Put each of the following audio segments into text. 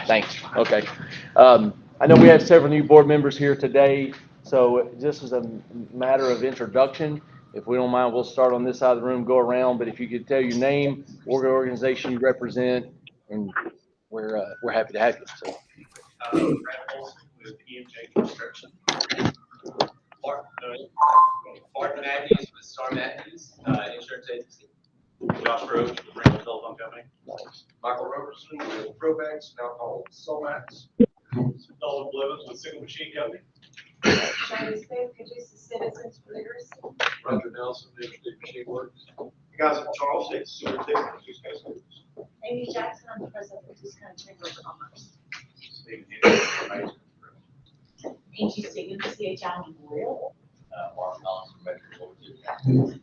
Thanks. Okay. I know we have several new board members here today, so this is a matter of introduction. If we don't mind, we'll start on this side of the room, go around, but if you could tell your name, organization you represent, and we're happy to have you. So. Brad Olson with EMJ Construction. Barton Matthews with Star Matthews Insurance Agency. Josh Roach with Raymond Telephone Company. Michael Robertson with Probax, now called Solmax. Dalton Blevins with Signal Machine Company. Shiny Smith, Caduceus Citizens for Literacy. Roger Nelson, Interstate Machine Works. Guys, I'm Charles Hicks, Superintendent of Caduceus County Schools. Amy Jackson, I'm the president of Caduceus County Chamber of Commerce. Stephen Henry. Angie Stevens, CHI Memorial. Mark Collins from Metro.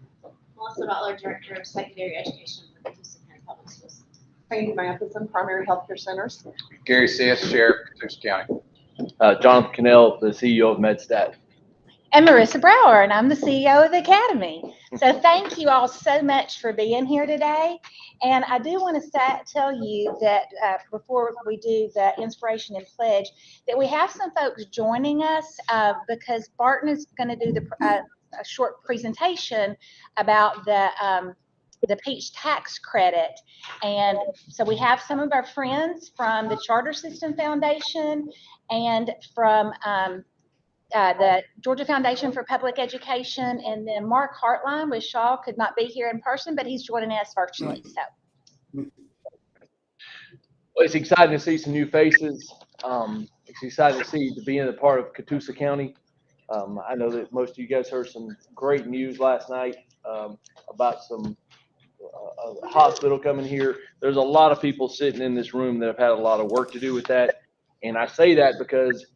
Melissa Butler, Director of Secondary Education for Caduceus County Public Schools. Randy Matheson, Primary Healthcare Centers. Gary Siss, Sheriff, Caduceus County. Jonathan Cannell, the CEO of MedStat. And Marissa Brower, and I'm the CEO of the Academy. So thank you all so much for being here today. And I do want to tell you that before we do the inspiration and pledge, that we have some folks joining us because Barton is going to do a short presentation about the Peach tax credit. And so we have some of our friends from the Charter System Foundation and from the Georgia Foundation for Public Education, and then Mark Hartline with Shaw could not be here in person, but he's joining us virtually. So, Well, it's exciting to see some new faces. It's exciting to be in a part of Catoosa County. I know that most of you guys heard some great news last night about some a hospital coming here. There's a lot of people sitting in this room that have had a lot of work to do with that, and I say that because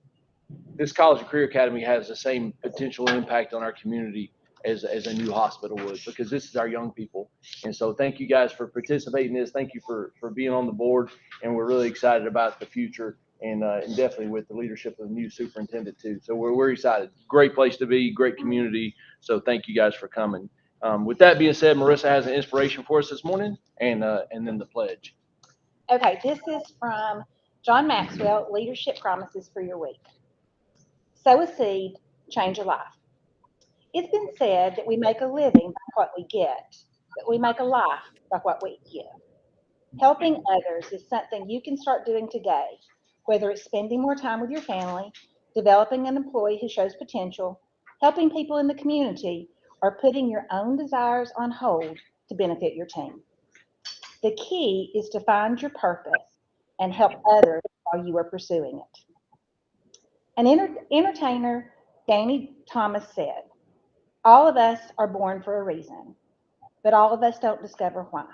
this College and Career Academy has the same potential impact on our community as a new hospital would, because this is our young people. And so thank you guys for participating in this. Thank you for being on the board, and we're really excited about the future and definitely with the leadership of the new superintendent too. So we're excited. Great place to be, great community. So thank you guys for coming. With that being said, Marissa has an inspiration for us this morning, and then the pledge. okay, this is from John Maxwell, Leadership Promises for Your Week. Sow a seed, change a life. It's been said that we make a living by what we get, but we make a life by what we give. Helping others is something you can start doing today, whether it's spending more time with your family, developing an employee who shows potential, helping people in the community, or putting your own desires on hold to benefit your team. The key is to find your purpose and help others while you are pursuing it. An entertainer, Danny Thomas, said, "All of us are born for a reason, but all of us don't discover why.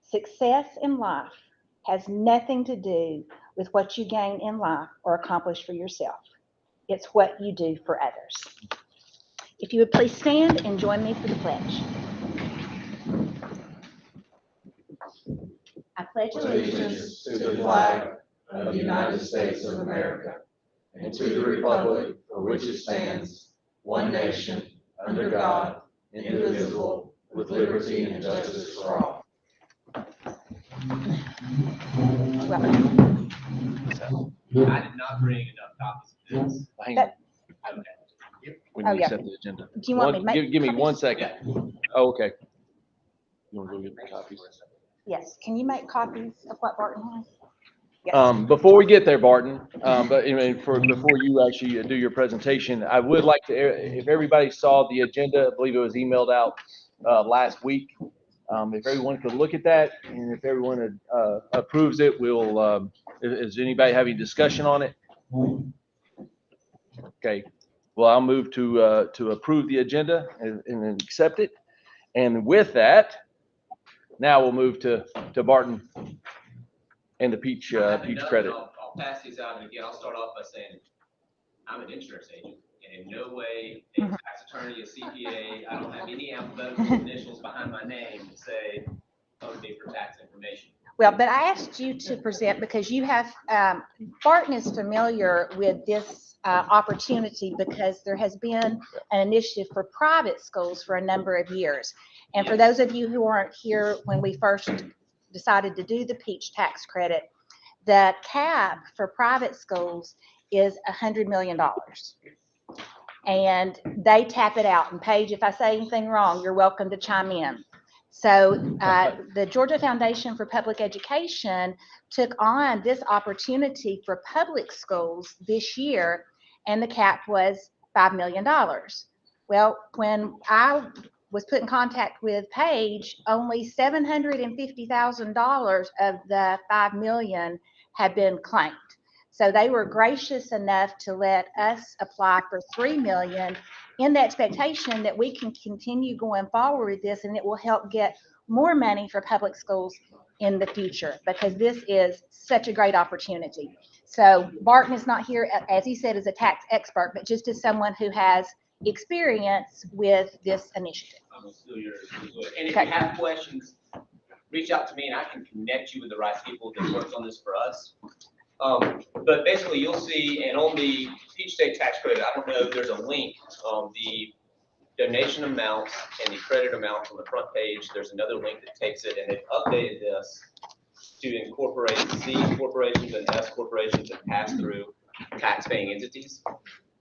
Success in life has nothing to do with what you gain in life or accomplish for yourself. It's what you do for others." If you would please stand and join me for the pledge. I pledge Allegiance to the flag of the United States of America and to the republic for which it stands, one nation, under God, indivisible, with liberty and justice for all. Welcome. I did not bring enough copies of this. Hang on. We Oh, need to yeah. set the agenda. Do you want me to make Give me copies? 1 second. Oh, okay. You want to go get the copies? Yes. Can you make copies of what Barton has? Yes. Before we get there, Barton, but before you actually do your presentation, I would like to, if everybody saw the agenda, I believe it was emailed out last week. If everyone could look at that, and if everyone approves it, we'll. Does anybody have any discussion on it? Okay. Well, I'll move to approve the agenda and then accept it. And with that, now we'll move to Barton and the Peach credit. I'll pass these out, and again, I'll start off by saying I'm an insurance agent, and in no way a tax attorney, a CPA. I don't have any alphabetical initials behind my name to say code me for tax information. Well, but I asked you to present because you have, Barton is familiar with this opportunity because there has been an initiative for private schools for a number of years. And for those of you who aren't here when we first decided to do the Peach tax credit, the cap for private schools is $100 million. And they tap it out. And Paige, if I say anything wrong, you're welcome to chime in. So the Georgia Foundation for Public Education took on this opportunity for public schools this year, and the cap was $5 million. Well, when I was put in contact with Paige, only $750,000 of the $5 million had been claimed. So they were gracious enough to let us apply for $3 million in the expectation that we can continue going forward with this, and it will help get more money for public schools in the future, because this is such a great opportunity. So Barton is not here, as he said, as a tax expert, but just as someone who has experience with this initiative. I'm still yours. And if you have questions, reach out to me and I can connect you with the right people that works on this for us. But basically you'll see, and on the Peach State tax credit, I don't know, there's a link, the donation amounts and the credit amounts on the front page. There's another link that takes it, and they've updated this to incorporate C corporations and S corporations and pass through tax-paying entities.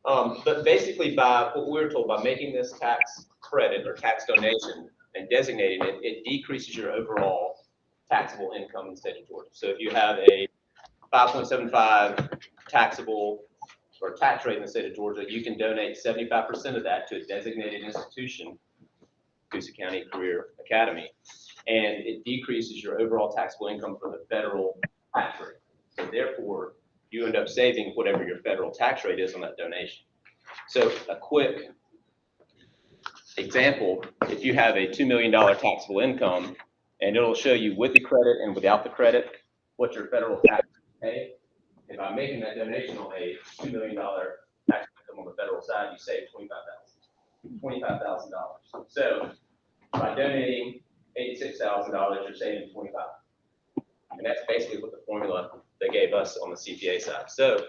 But basically by what we were told, by making this tax credit or tax donation and designating it, it decreases your overall taxable income in the state of Georgia. So if you have a 5.75 taxable or tax rate in the state of Georgia, you can donate 75% of that to a designated institution, Coosa County Career Academy, and it decreases your overall taxable income for the federal tax rate. So therefore, you end up saving whatever your federal tax rate is on that donation. So a quick example, if you have a $2 million taxable income, and it'll show you with the credit and without the credit, what your federal tax pay. And by making that donation on a $2 million tax income on the federal side, you save $25,000. So by donating $86,000, you're saving $25,000. And that's basically what the formula they gave us on the CPA side. So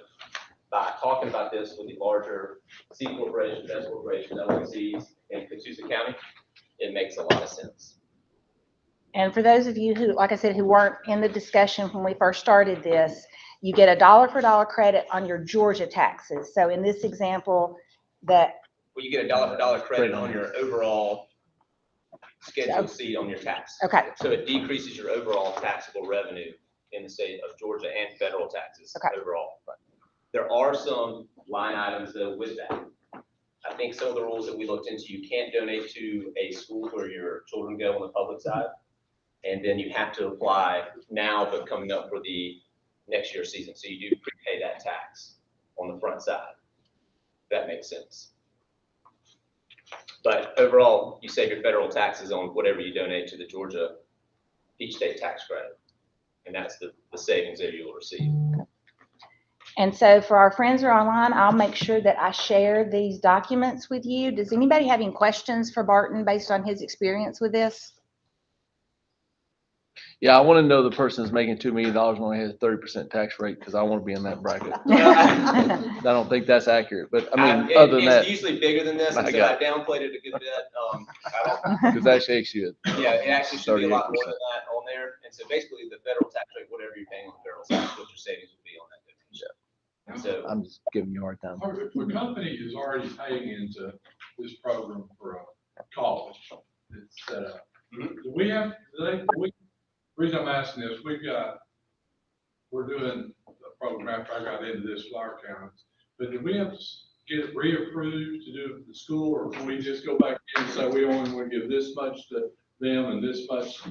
by talking about this with the larger C corporations, S corporations, LLCs in Coosa County, it makes a lot of sense. And for those of you who, like I said, who weren't in the discussion when we first started this, you get a dollar for dollar credit on your Georgia taxes. So in this example, that. Well, you get a dollar for dollar credit on your overall Schedule C on your tax. Okay. So it decreases your overall taxable revenue in the state of Georgia and federal taxes overall. There are some line items though with that. I think some of the rules that we looked into, you can't donate to a school where your children go on the public side. And then you have to apply now, but coming up for the next year's season. So you do prepay that tax on the front side. If that makes sense. But overall, you save your federal taxes on whatever you donate to the Georgia Peach State tax credit. And that's the savings that you will receive. And so for our friends who are online, I'll make sure that I share these documents with you. Does anybody have any questions for Barton based on his experience with this? Yeah, I want to know the person that's making $2 million and only has a 30% tax rate, because I want to be in that bracket. I don't think that's accurate, but I mean, other than that. It's usually bigger than this, and so I downplayed it a good bit. Because that shakes you. Yeah, it actually should be a lot more than that on there. And so basically the federal tax rate, whatever you're paying on the federal side, what your savings would be on that donation. And so I'm just giving you a hard time. The company is already paying into this program for a college that's set up. Do we have, the reason I'm asking this, we're doing a program after I got into this flower counts, but do we have to get it reapproved to do it at the school, or can we just go back in and say we only want to give this much to them and this much?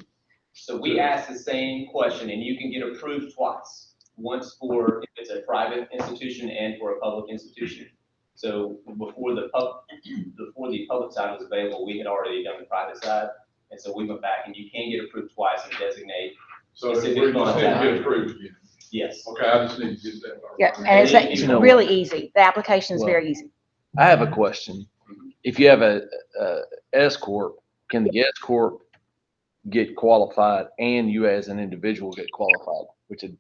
So we asked the same question, and you can get approved twice. Once for if it's a private institution and for a public institution. So before the public side was available, we had already done the private side. And so we went back, and you can get approved twice and designate. So we're just need to get approved again. Yes. Okay, I just need to get that. Yeah, and it's really easy. The application is very easy. I have a question. If you have a S corp, can the S corp get qualified and you as an individual get qualified, which is,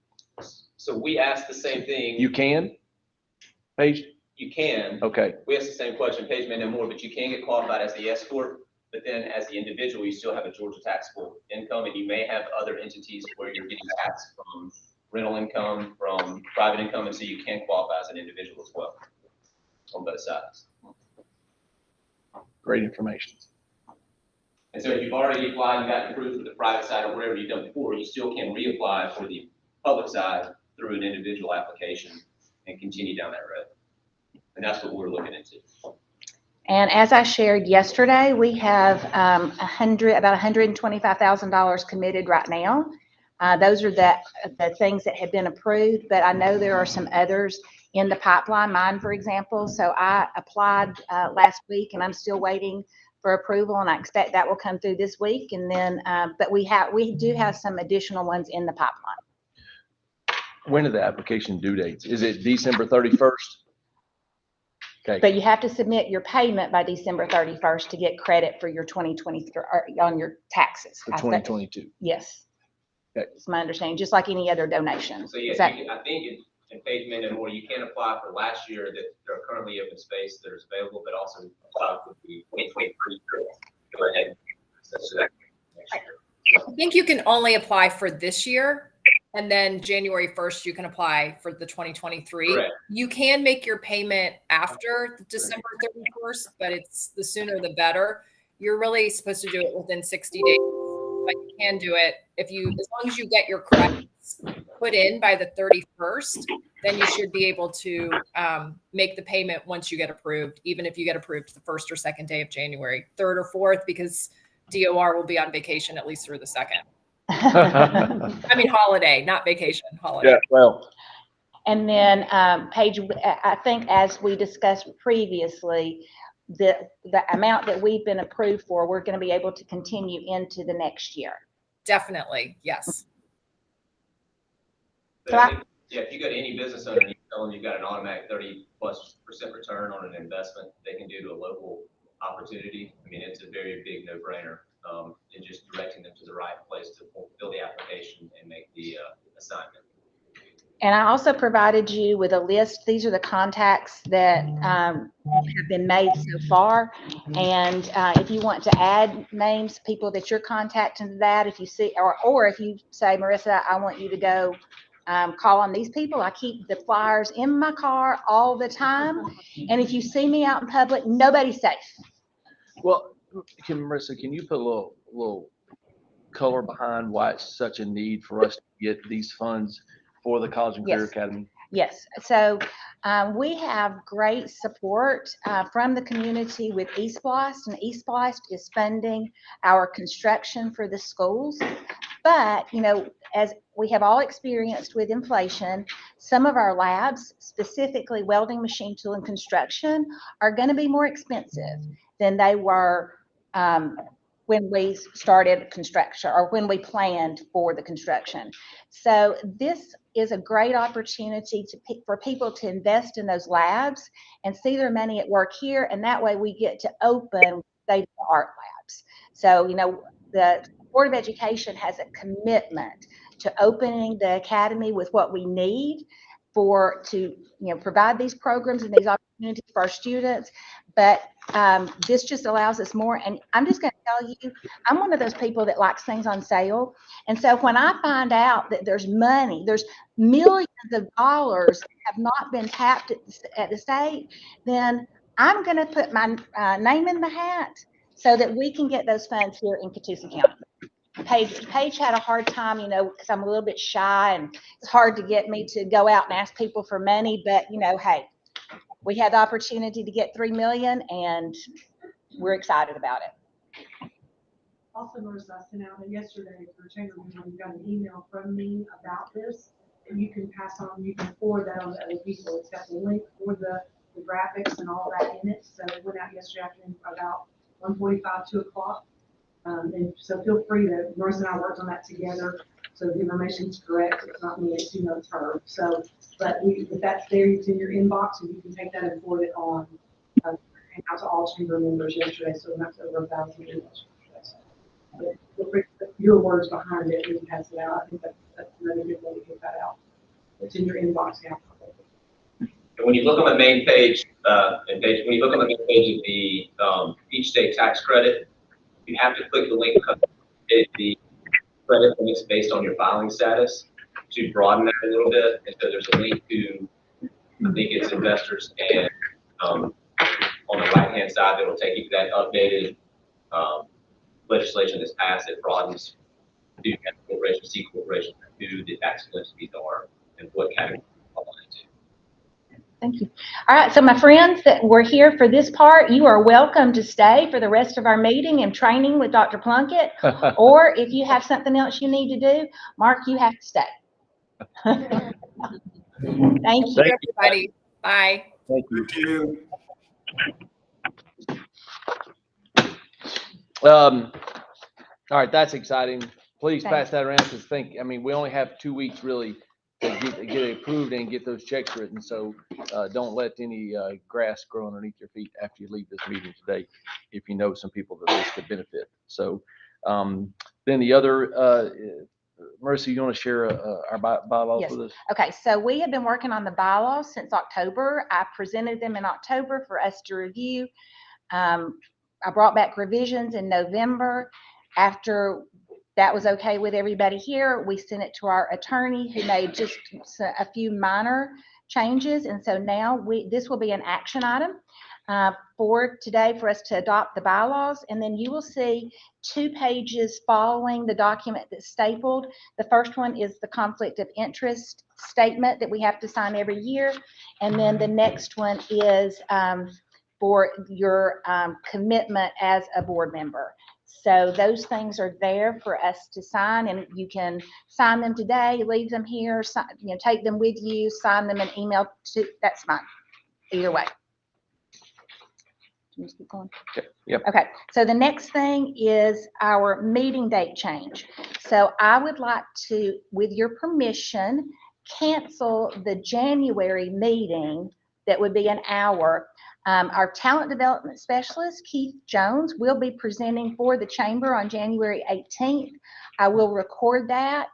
So we asked the same thing. you can? Paige? You can. Okay, We asked the same question, Paige may know more, but you can get qualified as the S corp, but then as the individual, you still have a Georgia taxable income, and you may have other entities where you're getting taxed from rental income, from private income, and so you can qualify as an individual as well, on both sides. great information. And so if you've already applied and gotten approved for the private side or whatever you've done before, you still can reapply for the public side through an individual application and continue down that road. And that's what we're looking into. And as I shared yesterday, we have about $125,000 committed right now. Those are the things that have been approved, but I know there are some others in the pipeline, mine, for example. So I applied last week, and I'm still waiting for approval, and I expect that will come through this week. And then, but we do have some additional ones in the pipeline. When are the application due dates? Is it December 31st? Okay, But you have to submit your payment by December 31st to get credit for your 2023, or on your taxes. for 2022. Yes. Okay. It's my understanding, just like any other donation. So yeah, Is that- I think, and Paige may know more, you can apply for last year that there are currently open space that is available, but also apply for the 2023. Go ahead. So that next year. I think you can only apply for this year, and then January 1st, you can apply for the 2023. Correct. You can make your payment after December 31st, but it's the sooner the better. You're really supposed to do it within 60 days, but you can do it as long as you get your credits put in by the 31st, then you should be able to make the payment once you get approved, even if you get approved the first or second day of January, 3rd or 4th, because DOR will be on vacation at least through the 2nd. I mean, holiday, not vacation, holiday. Yeah, well, And then, Paige, I think as we discussed previously, the amount that we've been approved for, we're going to be able to continue into the next year. Definitely, yes. So I- Yeah, if you go to any business owner and you tell them you've got an automatic 30+% return on an investment they can do to a local opportunity, I mean, it's a very big no-brainer. And just directing them to the right place to fill the application and make the assignment. And I also provided you with a list. These are the contacts that have been made so far. And if you want to add names, people that you're contacting to that, if you see, or if you say, Marissa, I want you to go call on these people. I keep the flyers in my car all the time. And if you see me out in public, nobody's safe. well, Marissa, can you put a little color behind why it's such a need for us to get these funds for the College and Career Yes. Academy? Yes, so we have great support from the community with eSplost, and eSplost is funding our construction for the schools. But, as we have all experienced with inflation, some of our labs, specifically welding, machine tool, and construction, are going to be more expensive than they were when we started construction or when we planned for the construction. So this is a great opportunity for people to invest in those labs and see their money at work here. And that way we get to open state-of-the-art labs. So, the Board of Education has a commitment to opening the academy with what we need to provide these programs and these opportunities for our students. But this just allows us more. And I'm just going to tell you, I'm one of those people that likes things on sale. And so when I find out that there's money, there's millions of dollars that have not been tapped at the state, then I'm going to put my name in the hat so that we can get those funds here in Catoosa County. Paige had a hard time, because I'm a little bit shy and it's hard to get me to go out and ask people for money. But, hey, we had the opportunity to get $3 million and we're excited about it. Also, Marissa, I sent out yesterday for chamber member, you got an email from me about this, and you can pass on, you can forward that on to other people. It's got the link for the graphics and all that in it. So it went out yesterday afternoon about 1:45, 2 o'clock. And so feel free to, Marissa and I worked on that together. So the information's correct. It's not me, it's her. So, but if that's there, it's in your inbox and you can take that and forward it on, and out to all chamber members yesterday. So that's over 1,000 emails. But feel free to your words behind it, we can pass it out. I think that's another good way to get that out. It's in your inbox now. And when you look on the main page, when you look on the main page of the each state tax credit, you have to click the link the credit limits based on your filing status to broaden that a little bit. And so there's a link to, I think it's investors, and on the right-hand side, it'll take you to that updated legislation that's passed that broadens the corporation, C corporation, who the tax fees are and what category they fall into. Thank you. All right, so my friends that were here for this part, you are welcome to stay for the rest of our meeting and training with Dr. Plunkett. Or if you have something else you need to do, Mark, you have to stay. Thank you. Thank you, everybody. Bye. Thank you. Thank you. All right, that's exciting. Please Thanks. pass that around, because we only have 2 weeks really to get it approved and get those checks written. So don't let any grass grow underneath your feet after you leave this meeting today, if you know some people that this could benefit. So then the other, Mercy, you want to share our bylaws Yes. with us? Okay, so we have been working on the bylaws since October. I presented them in October for us to review. I brought back revisions in November. After that was okay with everybody here, we sent it to our attorney, who made just a few minor changes. And so now this will be an action item for today for us to adopt the bylaws. And then you will see 2 pages following the document that's stapled. The first one is the conflict of interest statement that we have to sign every year. And then the next one is for your commitment as a board member. So those things are there for us to sign, and you can sign them today, leave them here, take them with you, sign them and email to, that's fine, either way. Can you keep going? Okay. Yep. Okay, so the next thing is our meeting date change. So I would like to, with your permission, cancel the January meeting that would be an hour. Our talent development specialist, Keith Jones, will be presenting for the chamber on January 18th. I will record that.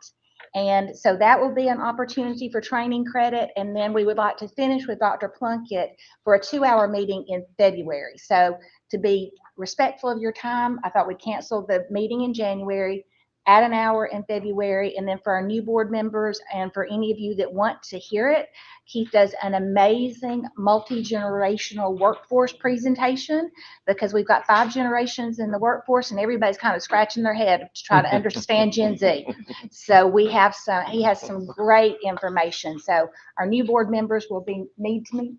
And so that will be an opportunity for training credit. And then we would like to finish with Dr. Plunkett for a 2-hour meeting in February. So to be respectful of your time, I thought we'd cancel the meeting in January, add an hour in February. And then for our new board members and for any of you that want to hear it, Keith does an amazing multi-generational workforce presentation, because we've got 5 generations in the workforce and everybody's kind of scratching their head to try to understand Gen Z. So he has some great information. So our new board members will need to meet.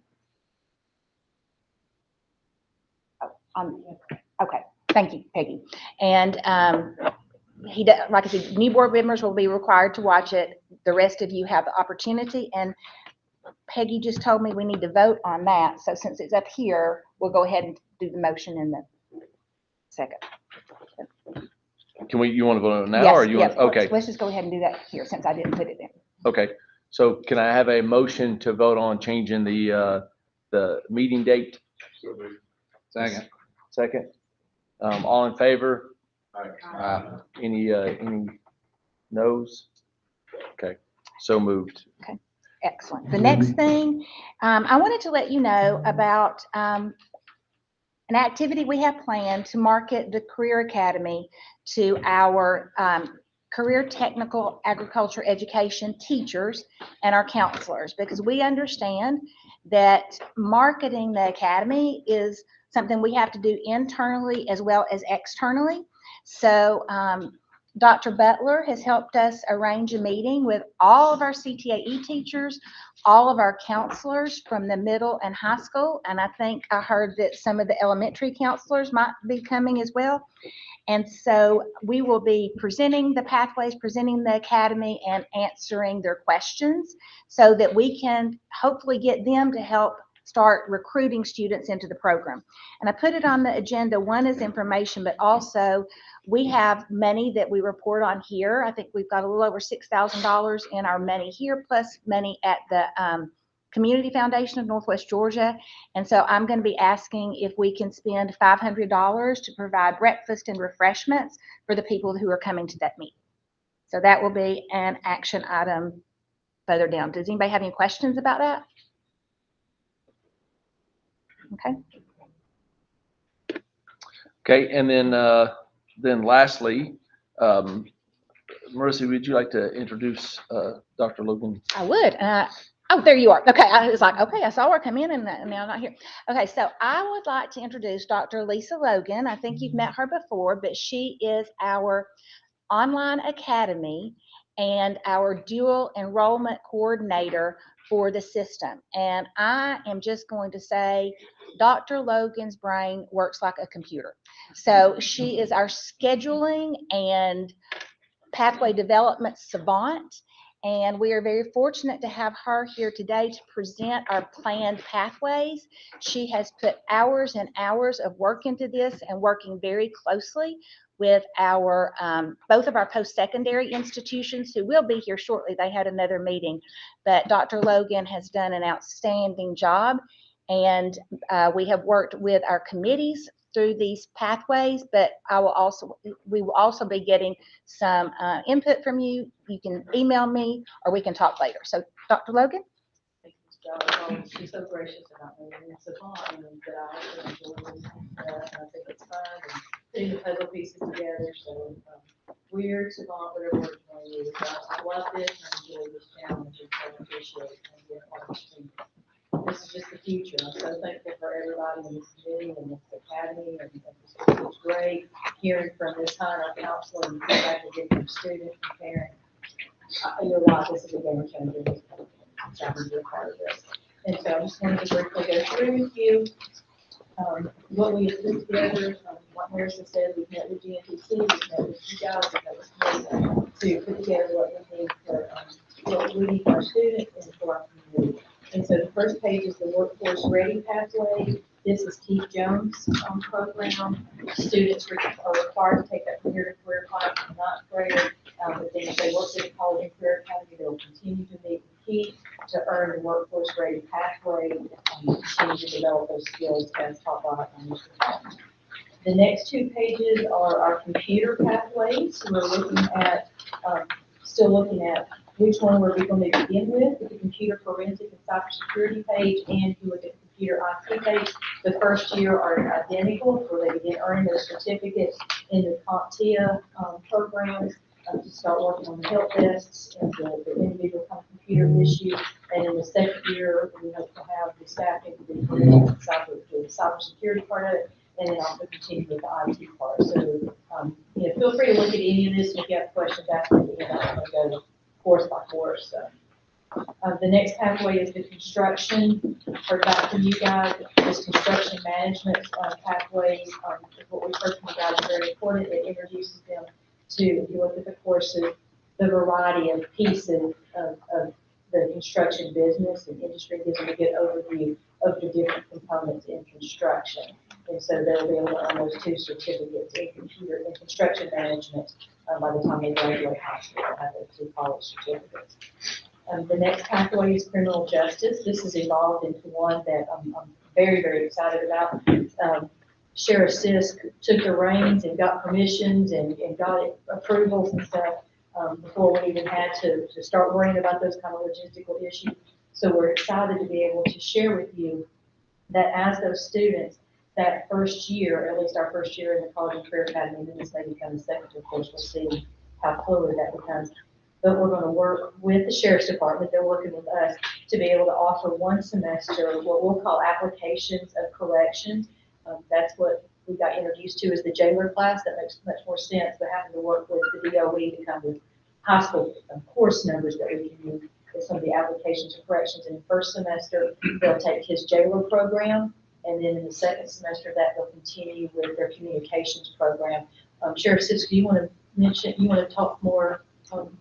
Okay, thank you, Peggy. And like I said, new board members will be required to watch it. The rest of you have the opportunity. And Peggy just told me we need to vote on that. So since it's up here, we'll go ahead and do the motion in the second. You want to vote on it now? Yes, or you yes, want? Okay. Let's just go ahead and do that here since I didn't put it in. Okay. So can I have a motion to vote on changing the meeting date? Second. Second. All in favor? Any noes? Okay. So moved. Excellent. The next thing, I wanted to let you know about an activity we have planned to market the Career Academy to our career technical agriculture education teachers and our counselors, because we understand that marketing the academy is something we have to do internally as well as externally. So Dr. Butler has helped us arrange a meeting with all of our CTAE teachers, all of our counselors from the middle and high school. And I think I heard that some of the elementary counselors might be coming as well. And so we will be presenting the pathways, presenting the academy, and answering their questions so that we can hopefully get them to help start recruiting students into the program. And I put it on the agenda. One is information, but also we have money that we report on here. I think we've got a little over $6,000 in our money here, plus money at the Community Foundation of Northwest Georgia. And so I'm going to be asking if we can spend $500 to provide breakfast and refreshments for the people who are coming to that meeting. So that will be an action item further down. Does anybody have any questions about that? Okay. Okay, and then lastly, Marissa, would you like to introduce Dr. Logan? I would. Oh, there you are. Okay, I was like, okay, I saw her come in and now I'm not here. Okay, so I would like to introduce Dr. Lisa Logan. I think you've met her before, but she is our online academy and our dual enrollment coordinator for the system. And I am just going to say, Dr. Logan's brain works like a computer. So she is our scheduling and pathway development savant. And we are very fortunate to have her here today to present our planned pathways. She has put hours and hours of work into this and working very closely with our both of our post-secondary institutions who will be here shortly. They had another meeting, but Dr. Logan has done an outstanding job. And we have worked with our committees through these pathways, but we will also be getting some input from you. You can email me or we can talk later. So Dr. Logan? Thank you, Ms. She's so gracious about me, and it's a fun, and that I also enjoy this, and I think it's fun, and putting the puzzle pieces together, so, we're Savant, whatever word you want to use. I love this, and I enjoy this challenge, and I appreciate it, and get all this thing. This is just the future. I'm so thankful for everybody in this committee and this academy, and it's great hearing from Ms. Hunt, our counselor, and feedback we get from students and parents. You're right, this is a game changer. So I'm really part of this. And so I just wanted to briefly go through with you what we have put together. What Marissa said, we've met with GNPC, we've met with you guys, we've met with committee to put together what we need for what we need for our students and for our community. And so the first page is the workforce ready pathway. This is Keith Jones' program. Students are required to take that from here to career class in ninth grade. But then if they work at the college and career academy, they'll continue to meet with Keith to earn the workforce ready pathway and continue to develop those skills as taught by our. The next two pages are our computer pathways. We're looking at, still looking at which one we're going to begin with the computer forensic and cybersecurity page, and if you look at the computer IT page, the first year are identical, where they begin earning their certificates in the CompTIA programs to start working on the help desks and the individual computer issues. And in the second year, we hope to have the staffing to do the cybersecurity part of it, and then also continue with the IT part. So, feel free to look at any of this. If you have questions after the end, I'm going to go course by course. The next pathway is the construction. Heard back from you guys. This construction management pathway is what we heard from you guys is very important. It introduces them to, if you look at the courses, the variety of pieces of the construction business and industry, gives them a good overview of the different components in construction. And so they'll be able to earn those two certificates in computer and construction management by the time they graduate high school and have those two college certificates. The next pathway is criminal justice. This has evolved into one that I'm very, very excited about. Sheriff Sisk took the reins and got permissions and got approvals and stuff before we even had to start worrying about those kind of logistical issues. So we're excited to be able to share with you that as those students, that first year, at least our first year in the College and Career Academy, and then this may become the second, of course, we'll see how fluid that becomes. But we're going to work with the Sheriff's Department, they're working with us, to be able to offer one semester what we'll call applications of corrections. That's what we got introduced to as the jailer class. That makes much more sense, but having to work with the DOE to come with high school course numbers that we can use with some of the applications of corrections. In the first semester, they'll take his jailer program, and then in the second semester that they'll continue with their communications program. Sheriff Sisk, do you want to talk more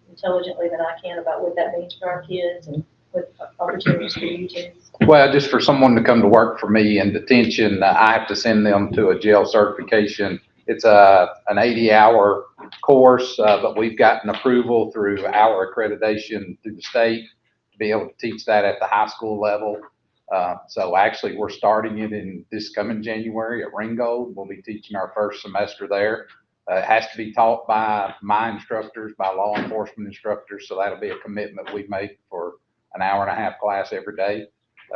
intelligently than I can about what that means for our kids and what opportunities for you too? Well, just for someone to come to work for me in detention, I have to send them to a jail certification. It's an 80-hour course, but we've gotten approval through our accreditation through the state to be able to teach that at the high school level. So actually, we're starting it in this coming January at Ringgold. We'll be teaching our first semester there. It has to be taught by my instructors, by law enforcement instructors. So that'll be a commitment we make for an hour and a half class every day,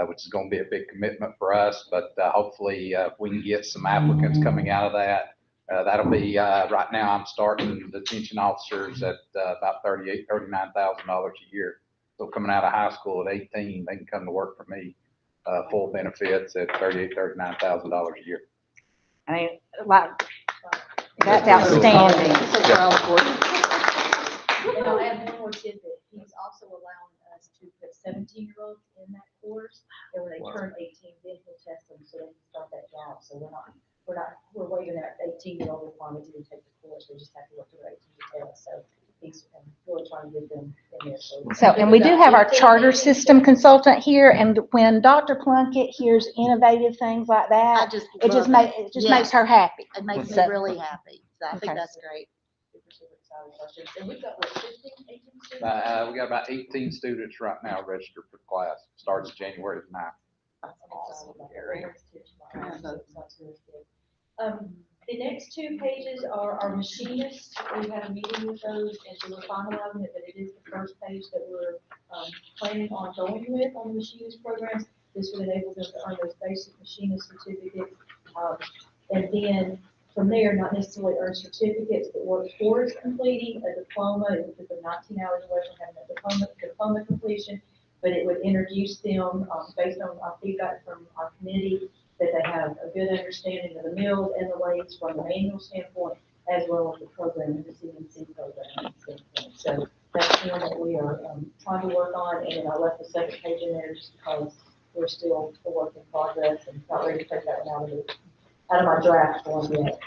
which is going to be a big commitment for us. But hopefully we can get some applicants coming out of that. That'll be, right now I'm starting detention officers at about $39,000 a year. So coming out of high school at 18, they can come to work for me, full benefits at $39,000 a year. I mean, like, that's outstanding. And I'll add one more tidbit. He's also allowing us to put 17-year-olds in that course. And when they turn 18, then he'll test them so they can start that job. So we're waiving that 18-year-old requirement to take the course. We just have to work to their 18 to test. So he's really trying to get them in there. So, and we do have our charter system consultant here, and when Dr. Plunkett hears innovative things like I that, just it just love makes her happy. It makes me So- really happy. So I think Okay. that's great. Super excited about it. And we've got, what, 15, 18 students? We got about 18 students right now registered for the class. Starts January 9th. That's awesome. The next two pages are our machinists. We had a meeting with those, and so we're finalizing it, but it is the first page that we're planning on going with on the machinist programs. This would enable them to earn those basic machinist certificates. And then from there, not necessarily earn certificates, but work towards completing a diploma. It would put them 19 hours away from having a diploma completion, but it would introduce them, based on our feedback from our committee, that they have a good understanding of the mills and the lathes from a manual standpoint, as well as the program and the CNC program standpoint. So that's one that we are trying to work on, and then I left the second page in there just because we're still a work in progress and not ready to take that one out of my draft form yet.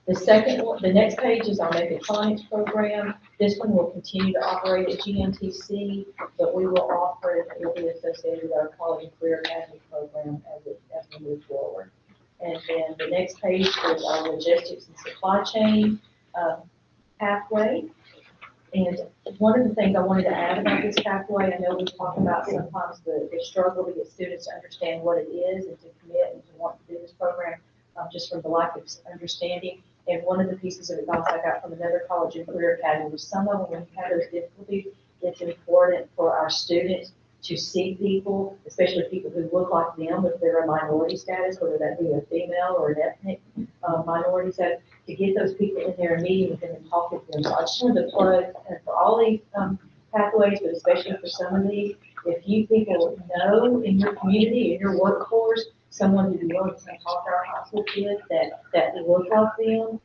The second one, the next page is our mechatronics program. This one will continue to operate at GMTC, but we will offer it, it will be associated with our College and Career Academy program as we move forward. And then the next page is our logistics and supply chain pathway. And one of the things I wanted to add about this pathway, I know we talk about sometimes the struggle to get students to understand what it is and to commit and to want to do this program, just from the lack of understanding. And one of the pieces of advice I got from another college and career academy was some of them, when you have those difficulties, it's important for our students to see people, especially people who look like them if they're a minority status, whether that be a female or an ethnic minority status, to get those people in there and meeting with them and talk with them. So I just wanted to plug for all these pathways, but especially for some of these, if you people know in your community, in your workforce, someone who wants to talk to our high school kids that look like them.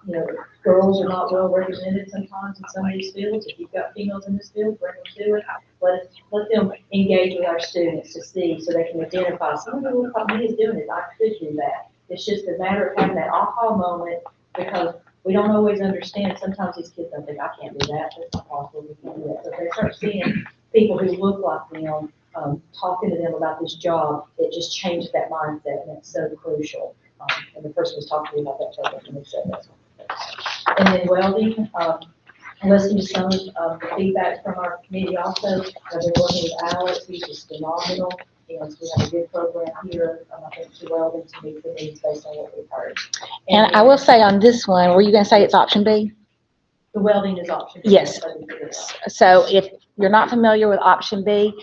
You know, girls are not well represented sometimes in some of these fields. If you've got females in this field, bring them to it. Let them engage with our students to see, so they can identify, someone who looks like me is doing it, I could do that. It's just a matter of having that aha moment, because we don't always understand. Sometimes these kids don't think, I can't do that, that's not possible, we can't do that. But they start seeing people who look like them, talking to them about this job, it just changed that mindset, and it's so crucial. And the person was talking to me about that program, and they said that. And then welding, listening to some of the feedback from our committee also. I've been working with Alex, he's just phenomenal, and we have a good program here, I think, to welding to meet the needs based on what we've heard. And I will say on this one, were you going to say it's option B? The welding is option. Yes. So if you're not familiar with option B,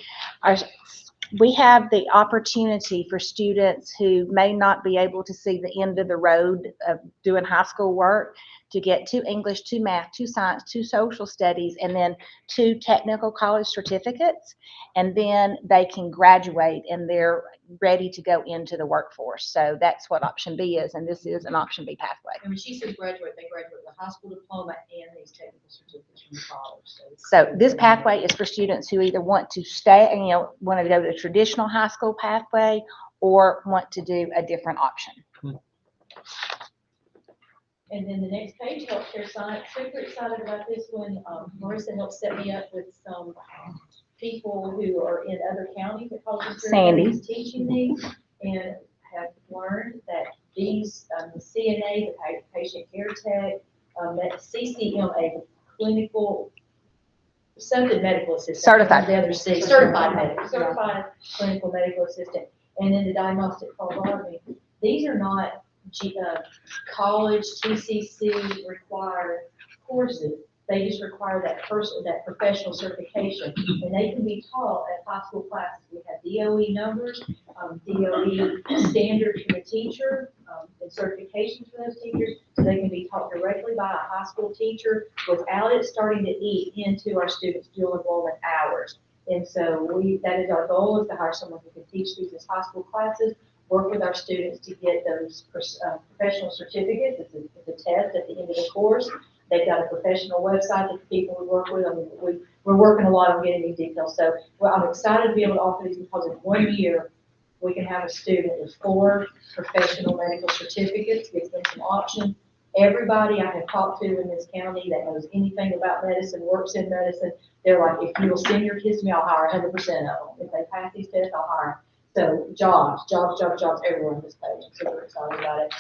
we have the opportunity for students who may not be able to see the end of the road of doing high school work to get 2 English, 2 math, 2 science, 2 social studies, and then 2 technical college certificates. And then they can graduate and they're ready to go into the workforce. So that's what option B is, and this is an option B pathway. And when she says graduate, they graduate with a high school diploma and these technical certificates from college. So this pathway is for students who either want to stay, want to go to the traditional high school pathway or want to do a different option. And then the next page, healthcare science. Super excited about this one. Marissa helped set me up with some people who are in other counties that College and Career Academy is teaching these, and have learned that these, the CNA, the patient care tech, that CCMA, the something medical assistant. Certified. The other six, certified clinical medical assistant, and then the diagnostic phlebotomy. These are not college TCC required courses. They just require that professional certification, and they can be taught at high school classes. We have DOE numbers, DOE standards for the teacher, and certifications for those teachers, so they can be taught directly by a high school teacher without it starting to eat into our students' dual enrollment hours. And so that is our goal, is to hire someone who can teach these as high school classes, work with our students to get those professional certificates. It's a test at the end of the course. They've got a professional website that the people we work with. I mean, we're working a lot on getting these details. So I'm excited to be able to offer these, because in 1 year, we can have a student with 4 professional medical certificates, gives them some options. Everybody I have talked to in this county that knows anything about medicine, works in medicine, they're like, if you will send your kids to me, I'll hire 100% of them. If they pass these tests, I'll hire them. So jobs everywhere on this page. I'm super excited about it.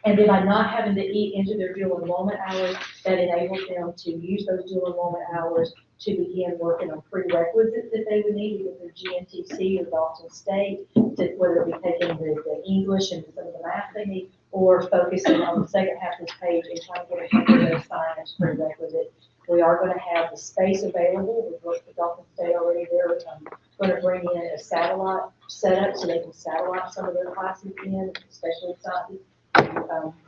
And then by not having to eat into their dual enrollment hours, that enables them to use those dual enrollment hours to begin working on prerequisites that they would need, either through GNTC or Dalton State, whether it be taking the English and some of the math they need, or focusing on the second half of this page and trying to get a those science prerequisite. We are going to have the space available. We've worked with Dalton State already. They're going to bring in a satellite setup so they can satellite some of their classes in, especially science.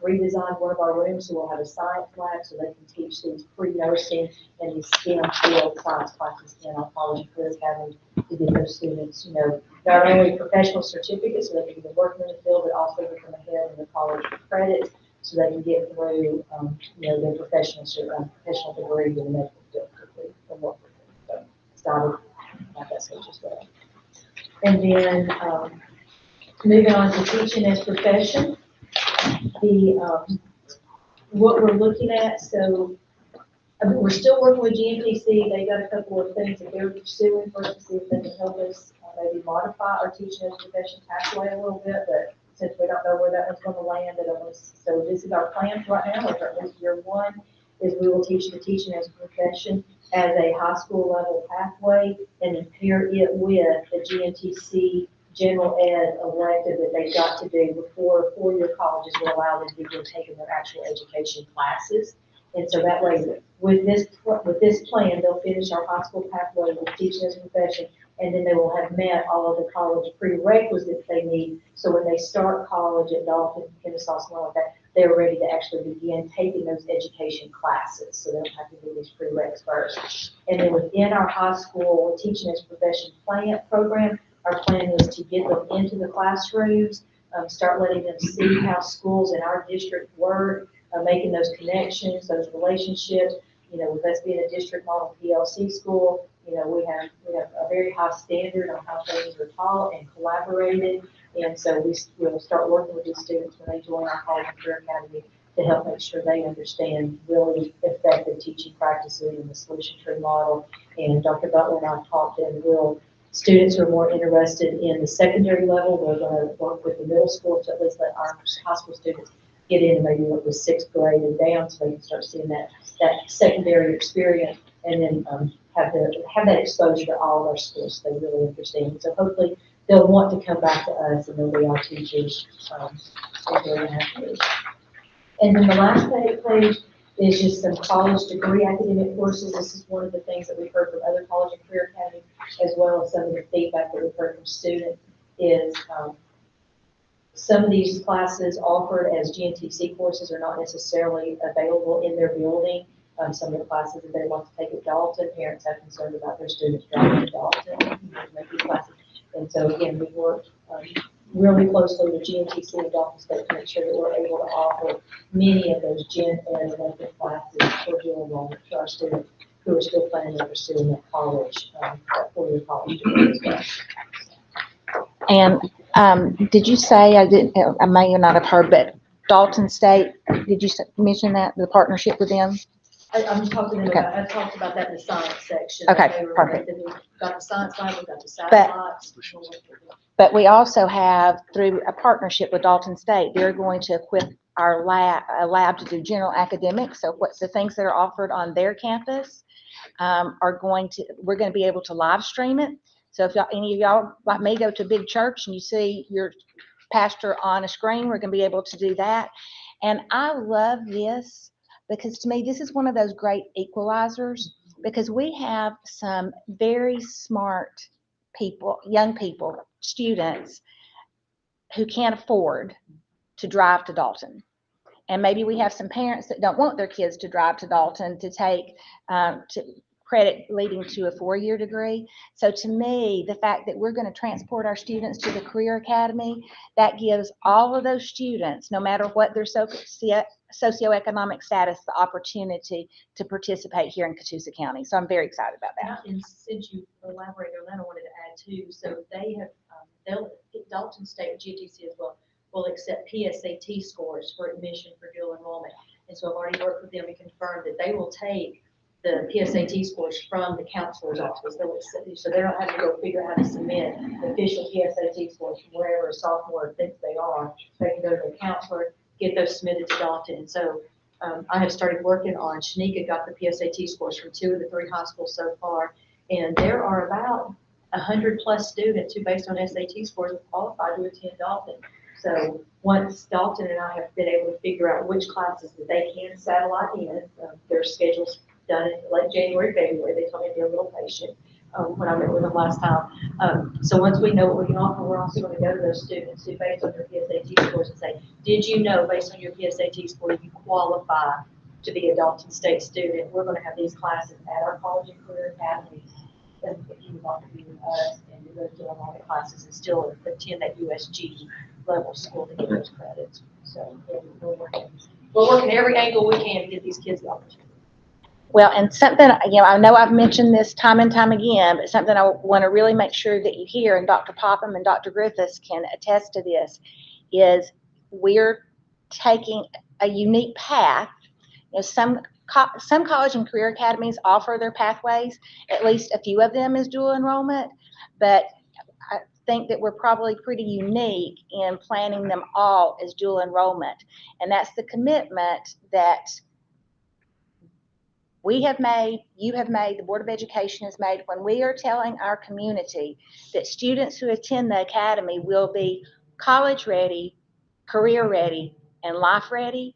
Redesigned one of our rooms, so we'll have a science lab so they can teach these pre-nursing and these STEM field science classes in our college and career academy to give those students, not only professional certificates so they can be working in the field, but also get them ahead in the college credits so they can get through, their professional degree in the medical field quickly and work with them. So excited about that stage as well. And then moving on to teaching as profession. What we're looking at, so we're still working with GNTC. They've got a couple of things that they're pursuing for us to see if they can help us maybe modify our teaching as profession pathway a little bit, but since we don't know where that one's going to land, so this is our plan right now, or at least year 1, is we will teach the teaching as a profession as a high school level pathway, and then pair it with the GNTC general ed elective that they've got to do before 4-year colleges will allow them to begin taking their actual education classes. And so that way, with this plan, they'll finish our high school pathway with teaching as a profession, and then they will have met all of the college prerequisites they need. So when they start college at Dalton, Kennesaw, something like that, they're ready to actually begin taking those education classes. So they don't have to do these prereqs first. And then within our high school teaching as a profession program, our plan is to get them into the classrooms, start letting them see how schools in our district work, making those connections, those relationships. With us being a district model PLC school, we have a very high standard on how things are taught and collaborated. And so we'll start working with these students when they join our college and career academy to help make sure they understand really effective teaching practices and the solution tree model. And Dr. Butler and I talked, and students who are more interested in the secondary level, we're going to work with the middle school to at least let our high school students get in and maybe work with 6th grade and down, so they can start seeing that secondary experience, and then have that exposure to all of our schools so they really understand. So hopefully they'll want to come back to us, and they'll be our teachers in 3.5 years. And then the last page is just some college degree academic courses. This is one of the things that we've heard from other college and career academies, as well as some of the feedback that we've heard from students is some of these classes offered as GNTC courses are not necessarily available in their building. Some of the classes that they want to take at Dalton, parents have concerned about their students driving to Dalton to make these classes. And so again, we worked really closely with GNTC and Dalton State to make sure that we're able to offer many of those gen ed elective classes for dual enrollment to our students who are still planning on pursuing that college, that 4-year college degree as well. And did you say, I may not have heard, but Dalton State, did you mention that, the partnership with them? I'm talking Okay. about, I talked about that in the science section. Okay, perfect. We've got the science lab, we've got the satellites. But we also have, through a partnership with Dalton State, they're going to equip our lab, a lab to do general academics. So what's the things that are offered on their campus we're going to be able to live stream it. So if any of y'all like me go to a big church and you see your pastor on a screen, we're going to be able to do that. And I love this because to me, this is one of those great equalizers because we have some very smart people, young people, students who can't afford to drive to Dalton. And maybe we have some parents that don't want their kids to drive to Dalton to take to credit leading to a 4-year degree. So to me, the fact that we're going to transport our students to the Career Academy, that gives all of those students, no matter what their socioeconomic status, the opportunity to participate here in Catoosa County. So I'm very excited about that. And since you elaborated on that, I wanted to add too, so they have, Dalton State, GTC as well, will accept PSAT scores for admission for dual enrollment. And so I've already worked with them and confirmed that they will take the PSAT scores from the counselor's office. So they don't have to go figure out how to submit the official PSAT scores from wherever a sophomore thinks they are. They can go to the counselor, get those submitted to Dalton. And so I have started working on, Shanika got the PSAT scores from 2 of the 3 high schools so far. And there are about 100+ students who, based on SAT scores, are qualified to attend Dalton. So once Dalton and I have been able to figure out which classes that they can satellite in, their schedule's done in late January, February. They told me to be a little patient when I met with them last time. So once we know what we can offer, we're also going to go to those students who, based on their PSAT scores, and say, did you know, based on your PSAT score, you qualify to be a Dalton State student? We're going to have these classes at our college and career academies. If you want to be with us and do those dual enrollment classes and still attend that USG level school to get those credits. So we're working every angle we can to get these kids the opportunity. Well, and something, I know I've mentioned this time and time again, but something I want to really make sure that you hear, and Dr. Popham and Dr. Griffiths can attest to this, is we're taking a unique path. Some college and career academies offer their pathways, at least a few of them is dual enrollment, but I think that we're probably pretty unique in planning them all as dual enrollment. And that's the commitment that we have made, you have made, the Board of Education has made, when we are telling our community that students who attend the academy will be college ready, career ready, and life ready.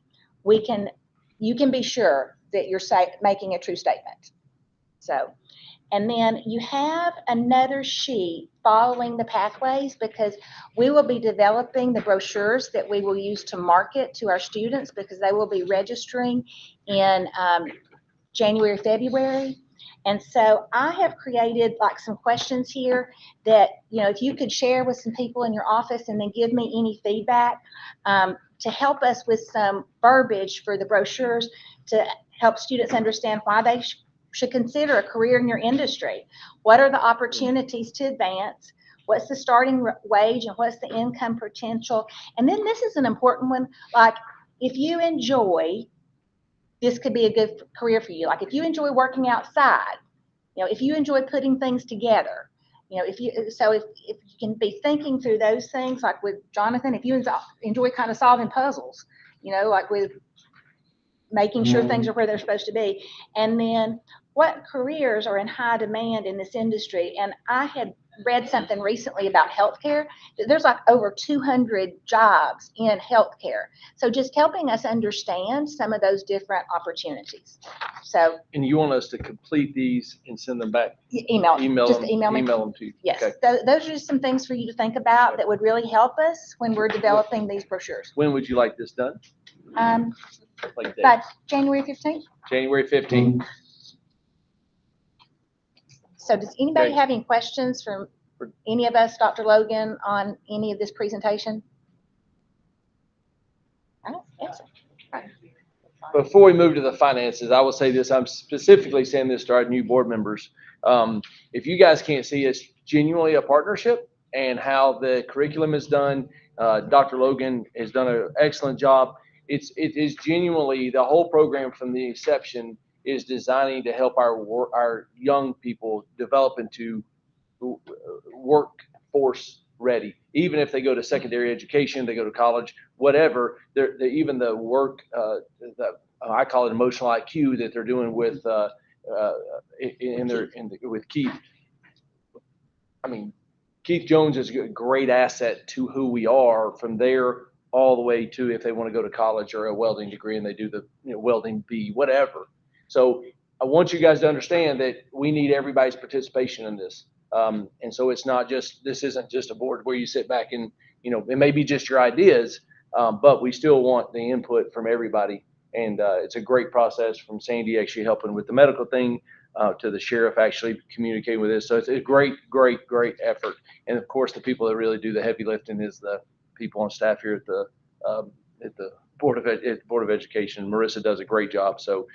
You can be sure that you're making a true statement. So, and then you have another sheet following the pathways, because we will be developing the brochures that we will use to market to our students, because they will be registering in January, February. And so I have created like some questions here that, if you could share with some people in your office and then give me any feedback to help us with some verbiage for the brochures to help students understand why they should consider a career in your industry. What are the opportunities to advance? What's the starting wage and what's the income potential? And then this is an important one, like if you enjoy, this could be a good career for you. Like if you enjoy working outside, if you enjoy putting things together, if you can be thinking through those things, like with Jonathan, if you enjoy kind of solving puzzles, like with making sure things are where they're supposed to be. And then what careers are in high demand in this industry? And I had read something recently about healthcare. There's like over 200 jobs in healthcare. So just helping us understand some of those different opportunities. So. And you want us to complete these and send them back? Email me. Email them to you. Yes. Okay. Those are just some things for you to think about that would really help us when we're developing these brochures. When would you like this done? Like By January 15th. January 15th. So does anybody have any questions from any of us, Dr. Logan, on any of this presentation? I don't think so. Right. Before we move to the finances, I will say this. I'm specifically saying this to our new board members. If you guys can't see, it's genuinely a partnership, and how the curriculum is done. Dr. Logan has done an excellent job. It is genuinely, the whole program from the inception is designing to help our young people develop into workforce ready. Even if they go to secondary education, they go to college, whatever, even the work, I call it emotional IQ that they're doing with, with Keith. I mean, Keith Jones is a great asset to who we are from there all the way to if they want to go to college or a welding degree and they do the welding B, whatever. So I want you guys to understand that we need everybody's participation in this. And so it's not just, this isn't just a board where you sit back and, it may be just your ideas, but we still want the input from everybody. And it's a great process from Sandy actually helping with the medical thing to the sheriff actually communicating with us. So it's a great, great, great effort. And of course, the people that really do the heavy lifting is the people on staff here at the Board of Education. Marissa does a great job. So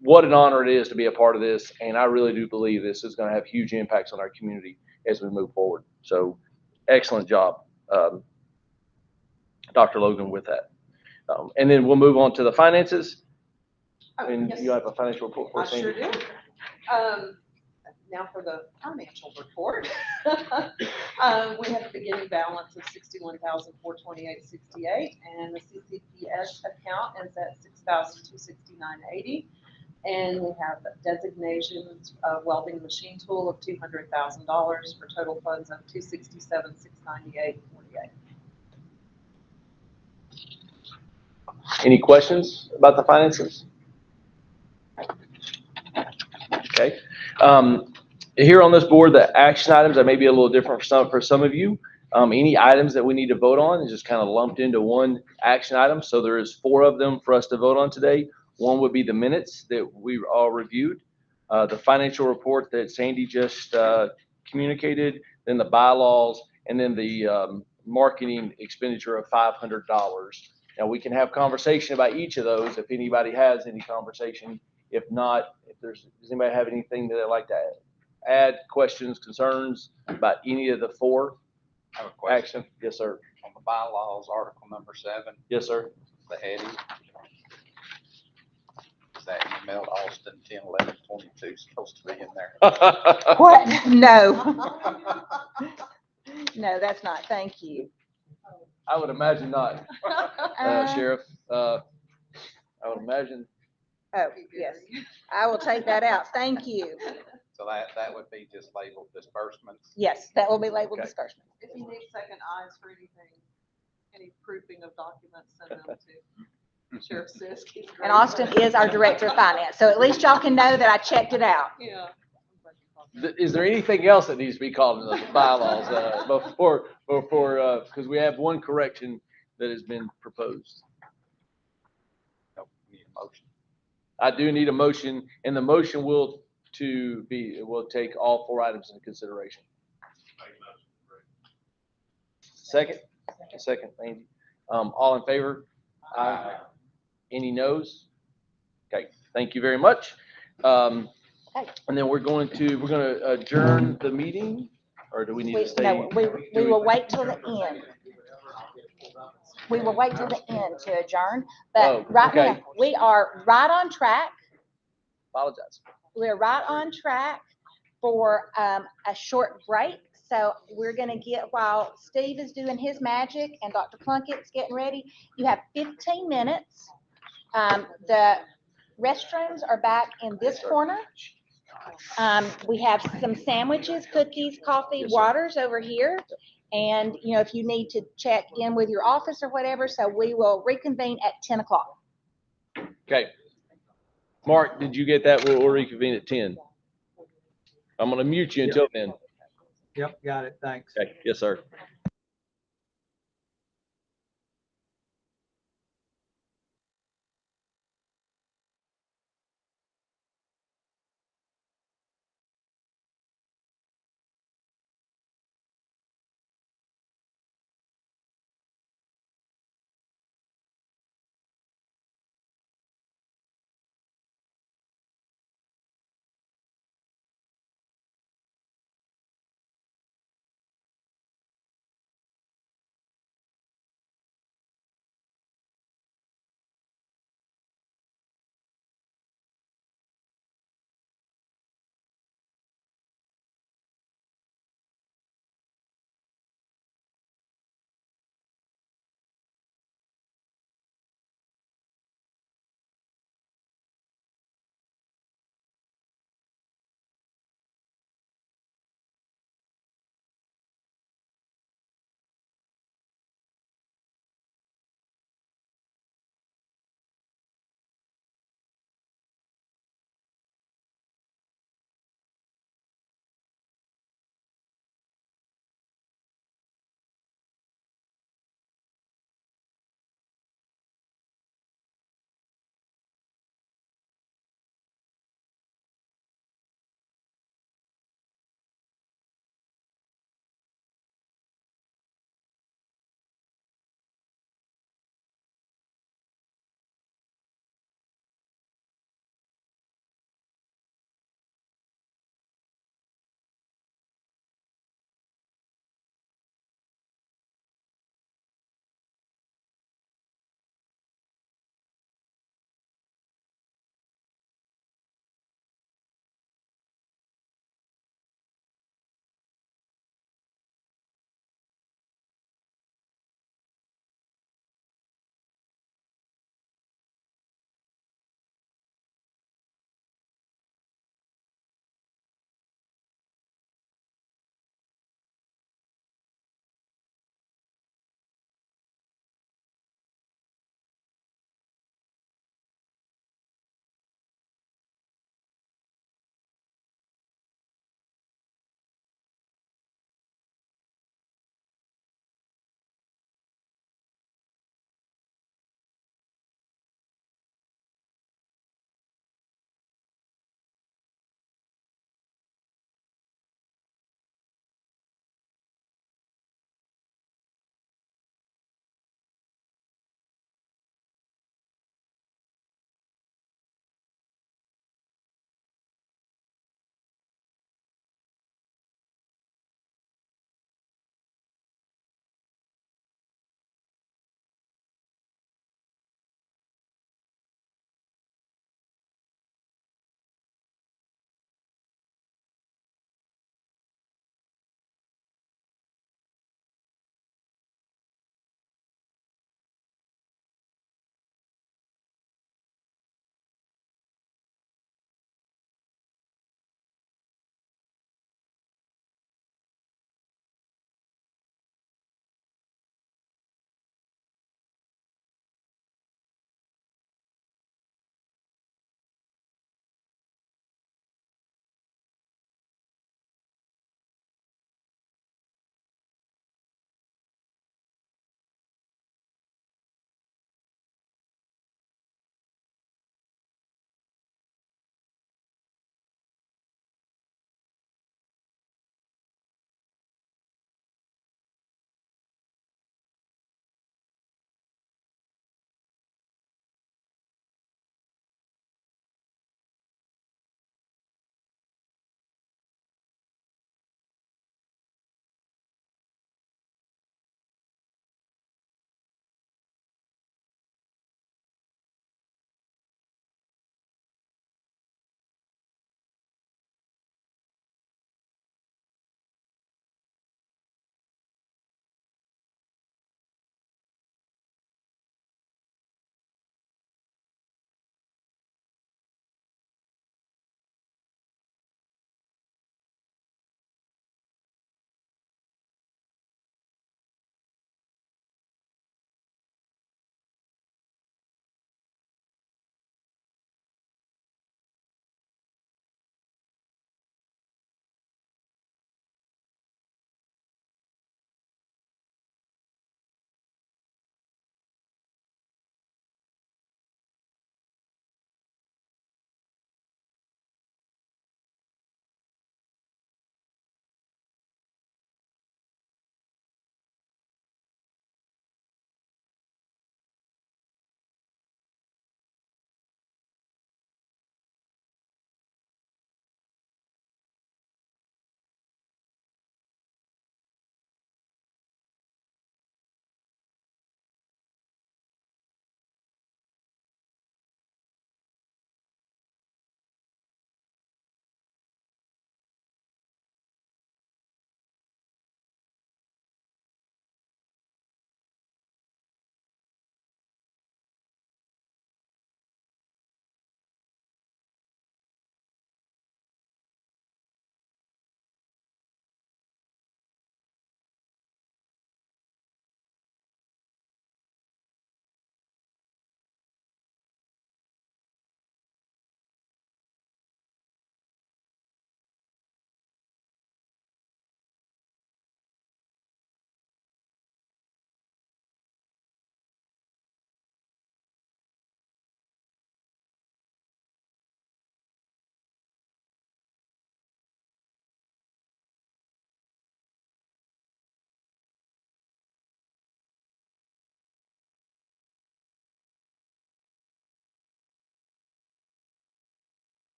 what an honor it is to be a part of this. And I really do believe this is going to have huge impacts on our community as we move forward. So excellent job, Dr. Logan, with that. And then we'll move on to the finances. And Yes. you have a financial report for I us, sure Sandy? do. Now for the financial report. We have a beginning balance of $61,428.68, and the CCPS account is at $6,269.80. And we have designations of welding machine tool of $200,000 for total funds of $267,698.48. Any questions about the finances? Okay. Here on this board, the action items that may be a little different for some of you. Any items that we need to vote on is just kind of lumped into one action item. So there is 4 of them for us to vote on today. One would be the minutes that we all reviewed, the financial report that Sandy just communicated, then the bylaws, and then the marketing expenditure of $500. Now we can have conversation about each of those if anybody has any conversation. If not, does anybody have anything that they'd like to add, questions, concerns about any of the 4? I have a question. Action? Yes, sir. On the bylaws, article number 7, Yes, sir. the heading. Is that emailed Austin 10/11/22 supposed to be in there? What? No. No, that's not. Thank you. I would imagine not, Sheriff. I would imagine. Oh, yes. I will take that out. Thank you. So that would be just labeled disbursements. Yes, that will be labeled Okay. disbursement. If you need second eyes for anything, any proofing of documents, send them to Sheriff Sisk. He's great. And Austin is our director of finance, so at least y'all can know that I checked it out. Yeah. Is there anything else that needs to be called in the bylaws before, because we have one correction that has been proposed. Nope, need a motion. I do need a motion, and the motion will take all 4 items into consideration. Second, Andy. All in favor? Aye. Any noes? Okay, thank you very much. And then we're going to adjourn the meeting, or do we need to stay? No, we will wait till the end. We will wait till the end to adjourn, but right okay. now, we are right on track. Apologize. We're right on track for a short break. So we're going to get, while Steve is doing his magic and Dr. Plunkett's getting ready, you have 15 minutes. The restrooms are back in this corner. We have some sandwiches, cookies, coffee, Yes, sir. waters over here. And, if you need to check in with your office or whatever, so we will reconvene at 10 o'clock. Okay. Mark, did you get that? We'll reconvene at 10. I'm going to mute you until then. Yep, got it. Thanks. Okay. Yes, sir.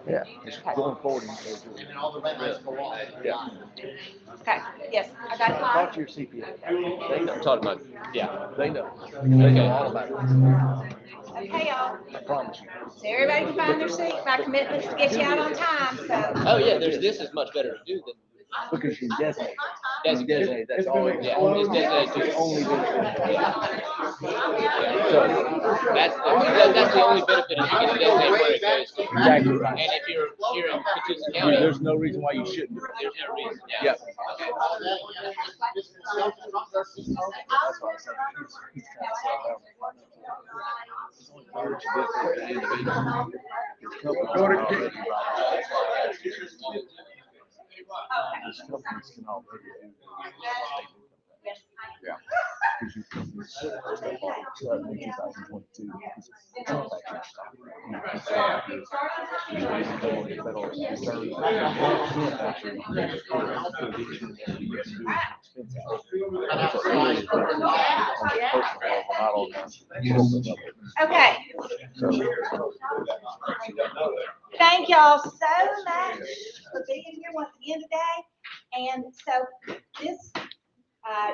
Yeah, just going forward. Yeah. Okay, yes, I got it. Talk to your CPA. They know. I'm talking about, yeah. They know. They know all about it. Okay, y'all. I promise you. So everybody can find their seat. My commitment is to get you out on time, so. Oh, yeah, this is much better to do than Because you're designated. designated. Designated, that's all. Yeah, it's designated It's to. only beneficial. That's the only benefit is you get to designate where it goes to. Exactly right. And if you're here in Catoosa County, There's no reason why you shouldn't. there's no reason, yeah. Yep. Go to kick. These companies can already do. Yeah. Because you can use stuff in 2022. Okay. Thank y'all so much for being here once again today. And so this,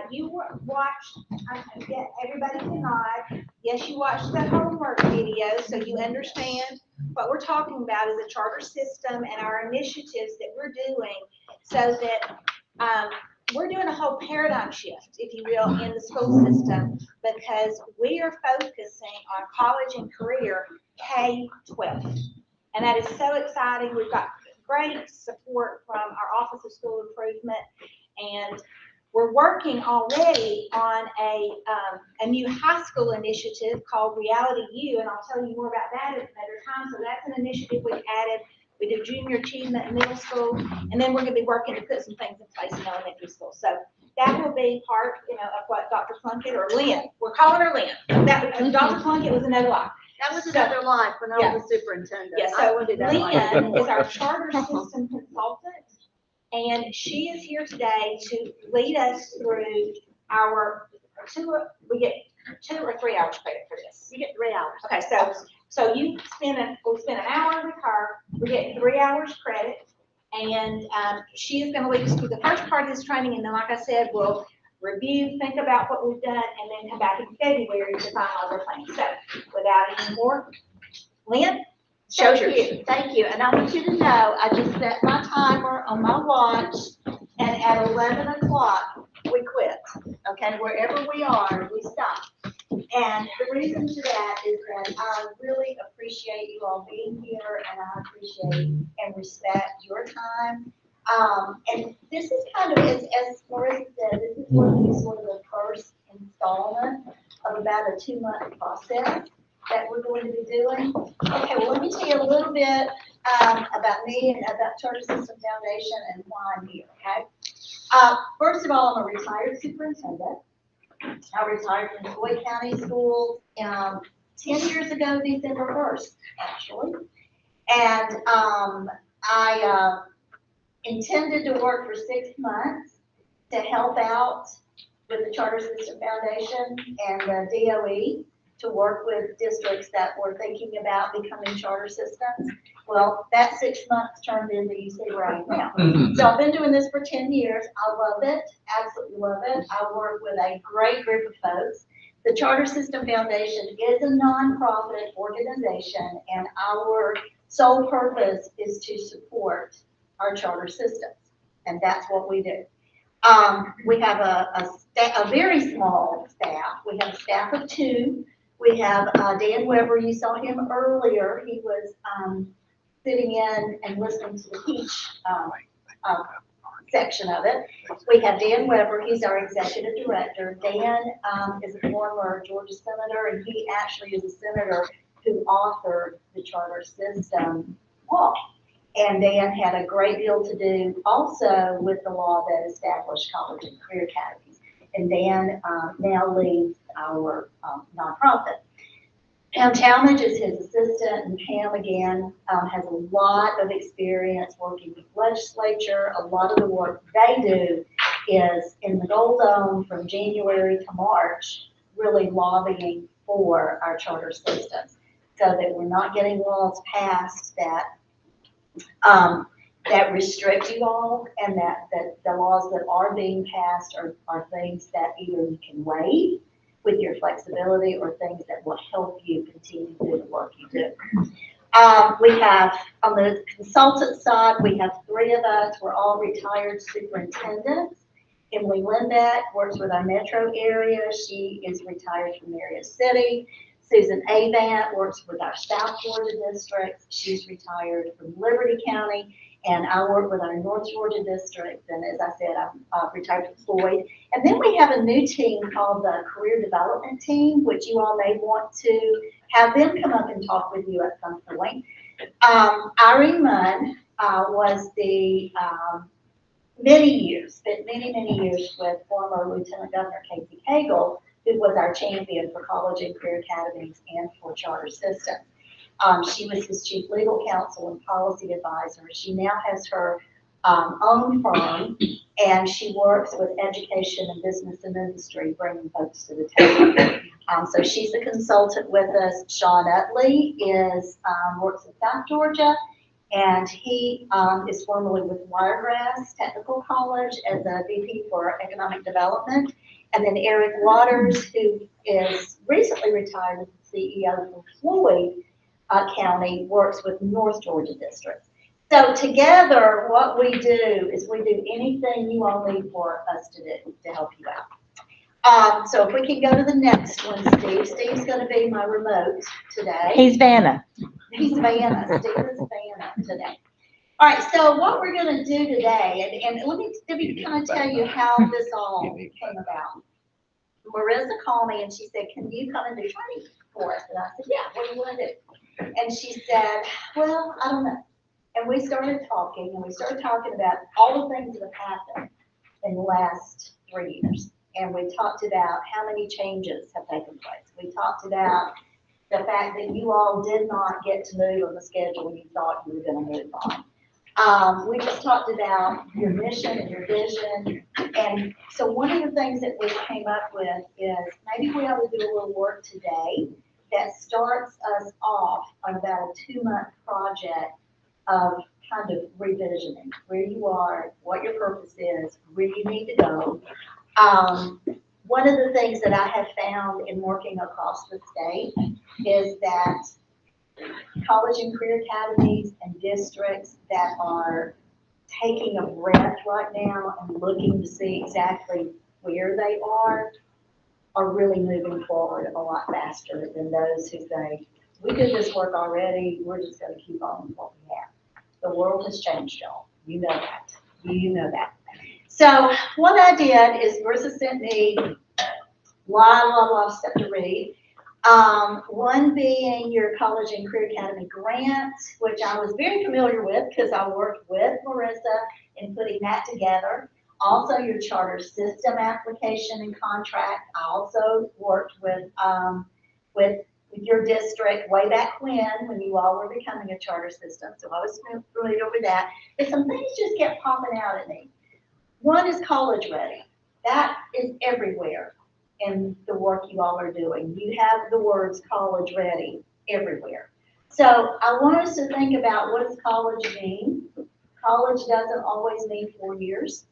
you watched, everybody can nod. Yes, you watched the homework video, so you understand what we're talking about is a charter system and our initiatives that we're doing so that we're doing a whole paradigm shift, if you will, in the school system because we are focusing on college and career K-12. And that is so exciting. We've got great support from our Office of School Improvement, and we're working already on a new high school initiative called Reality U, and I'll tell you more about that at a better time. So that's an initiative we've added. We do junior achievement in middle school, and then we're going to be working to put some things in place in elementary school. So that will be part, of what Dr. Plunkett or Lynn, we're calling her Lynn. Dr. Plunkett was another lie. That was another life when I was the superintendent. Yeah, I so wanted that life. Lynn is our charter system consultant, and she is here today to lead us through our we get 2 or 3 hours credit for this. You get 3 hours. Okay, so we spend an hour with her, we get 3 hours credit, and she is gonna lead us through the first part of this training, and then, like I said, we'll review, think about what we've done, and then come back in February to finalize our plan. So, without any more, Lynn, show's yours. Thank you, and I want you to know, I just set my timer on my watch, and at 11 o'clock, we quit. Okay, wherever we are, we stop. And the reason for that is that I really appreciate you all being here, and I appreciate and respect your time. And this is kind of, as Marissa said, this is going to be sort of the first installment of about a 2-month process that we're going to be doing. Okay, well, let me tell you a little bit about me and about Charter System Foundation and why I'm here, okay? First of all, I'm a retired superintendent. I retired from Floyd County Schools 10 years ago, December 1st, actually. And I intended to work for 6 months to help out with the Charter System Foundation and the DOE to work with districts that were thinking about becoming charter systems. Well, that 6 months turned into you see where I am now. So I've been doing this for 10 years. I love it, absolutely love it. I work with a great group of folks. The Charter System Foundation is a nonprofit organization, and our sole purpose is to support our charter systems, and that's what we do. We have a very small staff. We have a staff of 2. We have Dan Weber. You saw him earlier. He was sitting in and listening to the Peach section of it. We have Dan Weber. He's our executive director. Dan is a former Georgia senator, and he actually is a senator who authored the charter system law. And Dan had a great deal to do also with the law that established college and career academies. And Dan now leads our nonprofit. Pam Talmadge is his assistant, and Pam, again, has a lot of experience working with legislature. A lot of the work they do is in the Gold Dome from January to March, really lobbying for our charter systems so that we're not getting laws passed that that restrict you all, and that the laws that are being passed are things that either you can waive with your flexibility or things that will help you continue to do the work you do. We have, on the consultant side, we have 3 of us. We're all retired superintendents. Emily Lindeck works with our metro area. She is retired from Marion City. Susan Avant works with our South Georgia district. She's retired from Liberty County. And I work with our North Georgia district. And as I said, I'm retired from Floyd. And then we have a new team called the Career Development Team, which you all may want to have them come up and talk with you at some point. Irene Munn was the spent many years with former Lieutenant Governor Casey Cagle, who was our champion for college and career academies and for charter systems. She was his chief legal counsel and policy advisor. She now has her own firm, and she works with education and business and industry, bringing folks to the table. So she's a consultant with us. Sean Utley works in South Georgia, and he is formerly with Wiregrass Technical College as a VP for Economic Development. And then Eric Waters, who is recently retired as the CEO for Floyd County, works with North Georgia districts. So together, what we do is we do anything you all need for us to do to help you out. So if we can go to the next one, Steve. Steve's going to be my remote today. He's Vanna. He's Vanna. Steve is Vanna today. All right, so what we're going to do today, and let me kind of tell you how this all came about. Marissa called me and she said, "Can you come and do training for us?" And I said, "Yeah, what do you want to do?" And she said, "Well, I don't know." And we started talking, and we started talking about all the things that have happened in the last 3 years. And we talked about how many changes have taken place. We talked about the fact that you all did not get to move on the schedule you thought you were going to move on. We just talked about your mission and your vision. And so one of the things that we came up with is maybe we ought to do a little work today that starts us off on about a 2-month project of kind of revisioning where you are, what your purpose is, where you need to go. One of the things that I have found in working across the state is that college and career academies and districts that are taking a breath right now and looking to see exactly where they are really moving forward a lot faster than those who say, "We did this work already, we're just going to keep on with what we have." The world has changed, y'all. You know that. You know that. So what I did is Marissa sent me stuff to read. One being your College and Career Academy grant, which I was very familiar with because I worked with Marissa in putting that together. Also your charter system application and contract. I also worked with your district way back when you all were becoming a charter system. So I was familiar with that. But some things just kept popping out at me. One is College Ready. That is everywhere in the work you all are doing. You have the words College Ready everywhere. So I want us to think about, what does college mean? College doesn't always mean 4 years.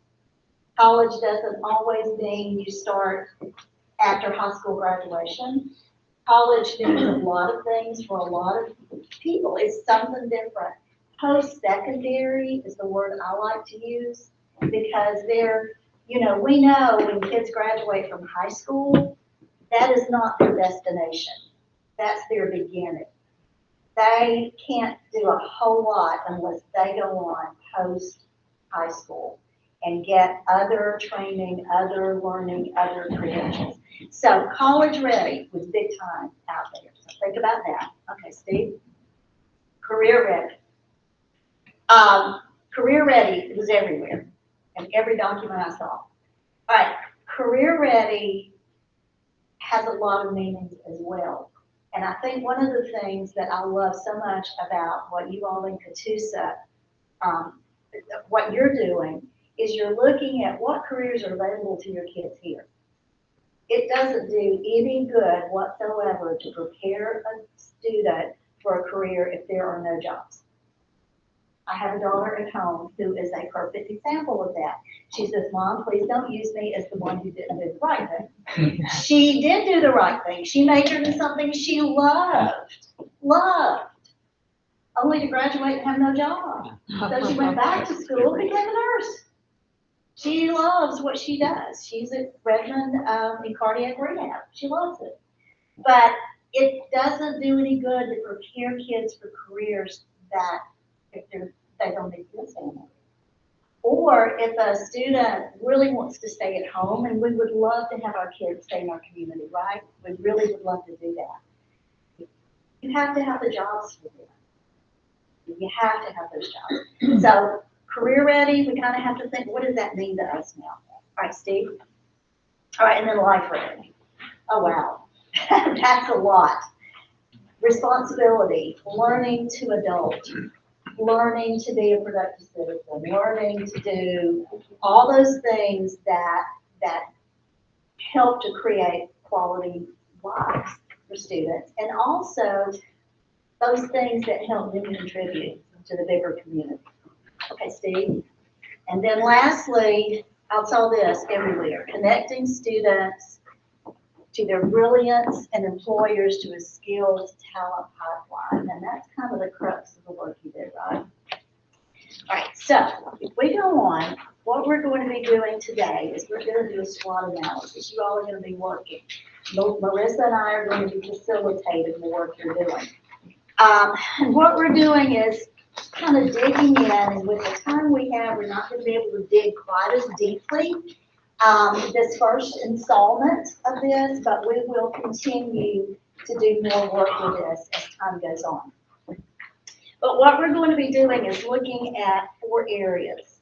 College doesn't always mean you start after high school graduation. College means a lot of things for a lot of people. It's something different. Post-secondary is the word I like to use, because we know when kids graduate from high school, that is not their destination. That's their beginning. They can't do a whole lot unless they go on post-high school and get other training, other learning, other credentials. So College Ready was big time out there. So think about that. Okay, Steve. Career Ready. Career Ready was everywhere in every document I saw. All right, Career Ready has a lot of meanings as well. And I think one of the things that I love so much about what you all in Catoosa, what you're doing, is you're looking at what careers are available to your kids here. It doesn't do any good whatsoever to prepare a student for a career if there are no jobs. I have a daughter at home who is a perfect example of that. She says, Mom, please don't use me as the one who didn't do the right thing. She did do the right thing. She majored in something she loved, only to graduate and have no job. So she went back to school and became a nurse. She loves what she does. She's at Redmond in cardiac rehab. She loves it. But it doesn't do any good to prepare kids for careers that they don't exist anymore. Or if a student really wants to stay at home, and we would love to have our kids stay in our community, right? We really would love to do that. You have to have the jobs for them. You have to have those jobs. So career ready, we kind of have to think, what does that mean to us now? All right, Steve? All right, and then life ready. Oh, wow. That's a lot. Responsibility, learning to adult, learning to be a productive citizen, learning to do all those things that help to create quality lives for students, and also those things that help them contribute to the bigger community. Okay, Steve? And then lastly, I saw this everywhere, connecting students to their brilliance and employers to a skills talent pipeline. And that's kind of the crux of the work you did, right? All right, so if we go on, what we're going to be doing today is we're going to do a SWOT analysis. You all are going to be working. Marissa and I are going to be facilitating the work you're doing. And what we're doing is kind of digging in, and with the time we have, we're not going to be able to dig quite as deeply this first installment of this, but we will continue to do more work with this as time goes on. But what we're going to be doing is looking at 4 areas.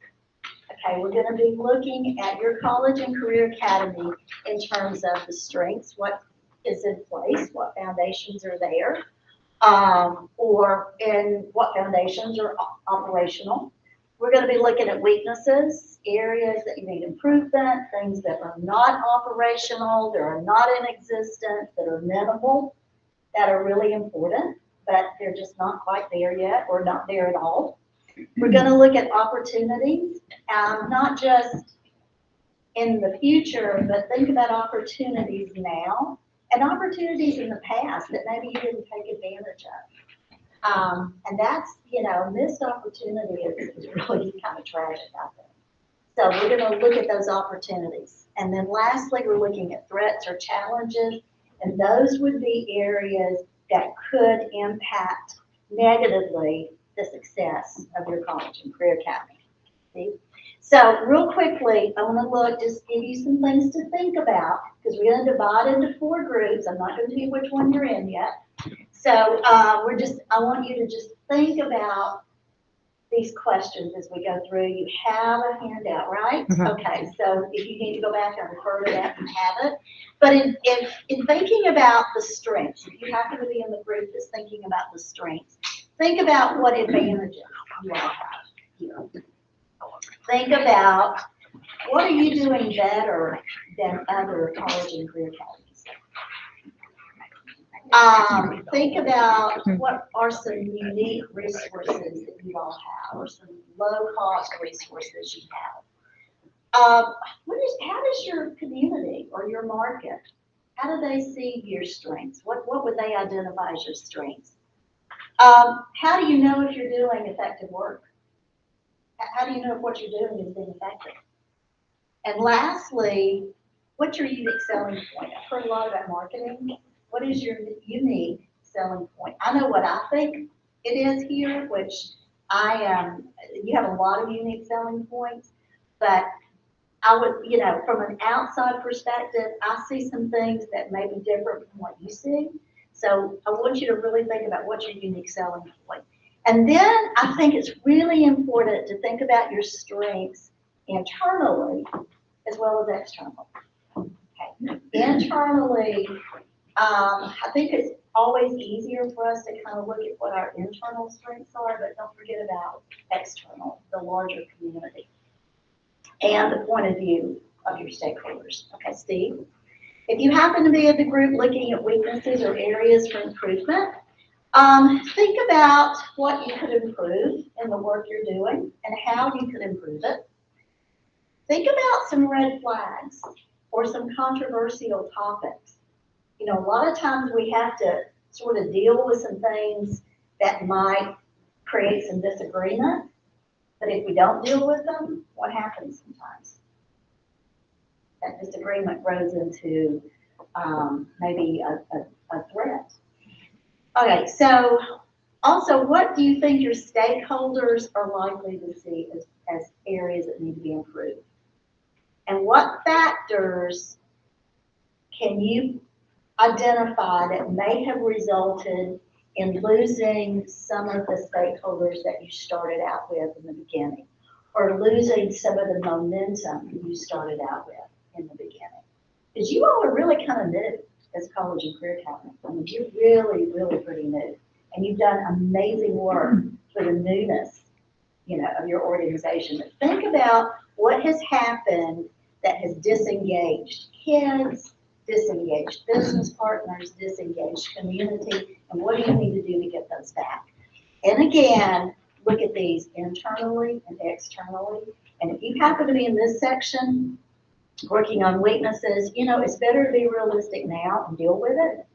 Okay, we're going to be looking at your college and career academy in terms of the strengths, what is in place, what foundations are there, and what foundations are operational. We're going to be looking at weaknesses, areas that you need improvement, things that are not operational, that are not in existence, that are minimal, that are really important, but they're just not quite there yet or not there at all. We're going to look at opportunities, not just in the future, but think about opportunities now and opportunities in the past that maybe you didn't take advantage of. And that's, missed opportunity is really kind of tragic out there. So we're going to look at those opportunities. And then lastly, we're looking at threats or challenges, and those would be areas that could impact negatively the success of your college and career academy. See? So real quickly, I want to just give you some things to think about, because we're going to divide into 4 groups. I'm not going to tell you which one you're in yet. So I want you to just think about these questions as we go through. You have a handout, right? Mm-hmm. Okay, so if you need to go back and refer to that and have it. But in thinking about the strengths, if you happen to be in the group that's thinking about the strengths, think about what advantages you all have here. Think about what are you doing better than other college and career academies. Think about what are some unique resources that you all have, or some low-cost resources you have. How does your community or your market, how do they see your strengths? What would they identify as your strengths? How do you know if you're doing effective work? How do you know if what you're doing is being effective? And lastly, what's your unique selling point? I've heard a lot about marketing. What is your unique selling point? I know what I think it is here, which you have a lot of unique selling points, but I would, from an outside perspective, I see some things that may be different from what you see. So I want you to really think about what's your unique selling point. And then I think it's really important to think about your strengths internally as well as externally. Okay. Internally, I think it's always easier for us to kind of look at what our internal strengths are, but don't forget about external, the larger community, and the point of view of your stakeholders. Okay, Steve? If you happen to be in the group looking at weaknesses or areas for improvement, Think about what you could improve in the work you're doing and how you could improve it. Think about some red flags or some controversial topics. You know, a lot of times we have to sort of deal with some things that might create some disagreement, but if we don't deal with them, what happens sometimes? That disagreement grows into maybe a threat. Okay, so also, what do you think your stakeholders are likely to see as areas that need to be improved? And what factors can you identify that may have resulted in losing some of the stakeholders that you started out with in the beginning, or losing some of the momentum you started out with in the beginning? Because you all are really kind of new as college and career talent. I mean, you're really, really pretty new. And you've done amazing work for the newness, you know, of your organization. But think about what has happened that has disengaged kids, disengaged business partners, disengaged community, and what do you need to do to get those back? And again, look at these internally and externally. And if you happen to be in this section, working on weaknesses, you know, it's better to be realistic now and deal with it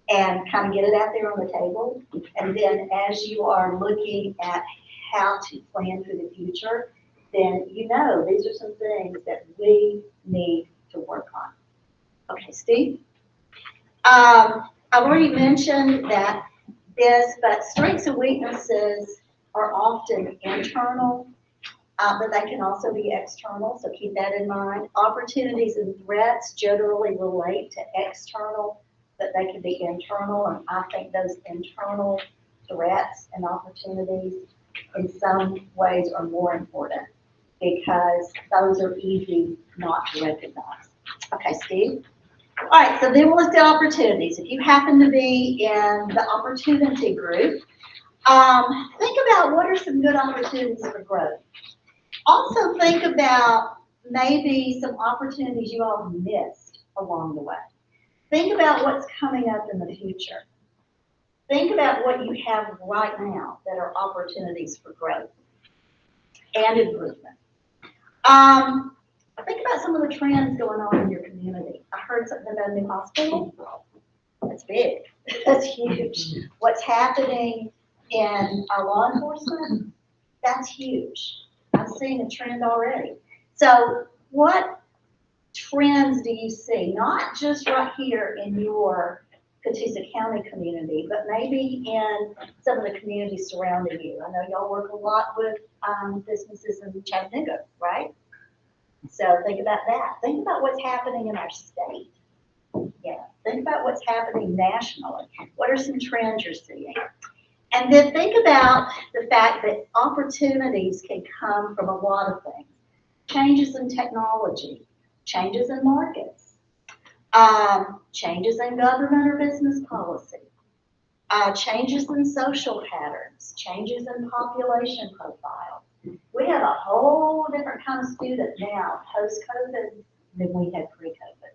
and kind of get it out there on the table. And then as you are looking at how to plan for the future, then you know these are some things that we need to work on. Okay, Steve? I've already mentioned that but strengths and weaknesses are often internal, but they can also be external, so keep that in mind. Opportunities and threats generally relate to external, but they can be internal, and I think those internal threats and opportunities in some ways are more important because those are easy not to recognize. Okay, Steve? All right, so then we'll look at opportunities. If you happen to be in the opportunity group, think about what are some good opportunities for growth. Also think about maybe some opportunities you all missed along the way. Think about what's coming up in the future. Think about what you have right now that are opportunities for growth and improvement. Think about some of the trends going on in your community. I heard something about a new hospital. That's big. That's huge. What's happening in our law enforcement? That's huge. I'm seeing a trend already. So what trends do you see? Not just right here in your Catoosa County community, but maybe in some of the communities surrounding you. I know y'all work a lot with businesses in Chattanooga, right? So think about that. Think about what's happening in our state. Yeah. Think about what's happening nationally. What are some trends you're seeing? And then think about the fact that opportunities can come from a lot of things. Changes in technology, changes in markets, changes in government or business policy, changes in social patterns, changes in population profile. We have a whole different kind of student now, post-COVID, than we had pre-COVID.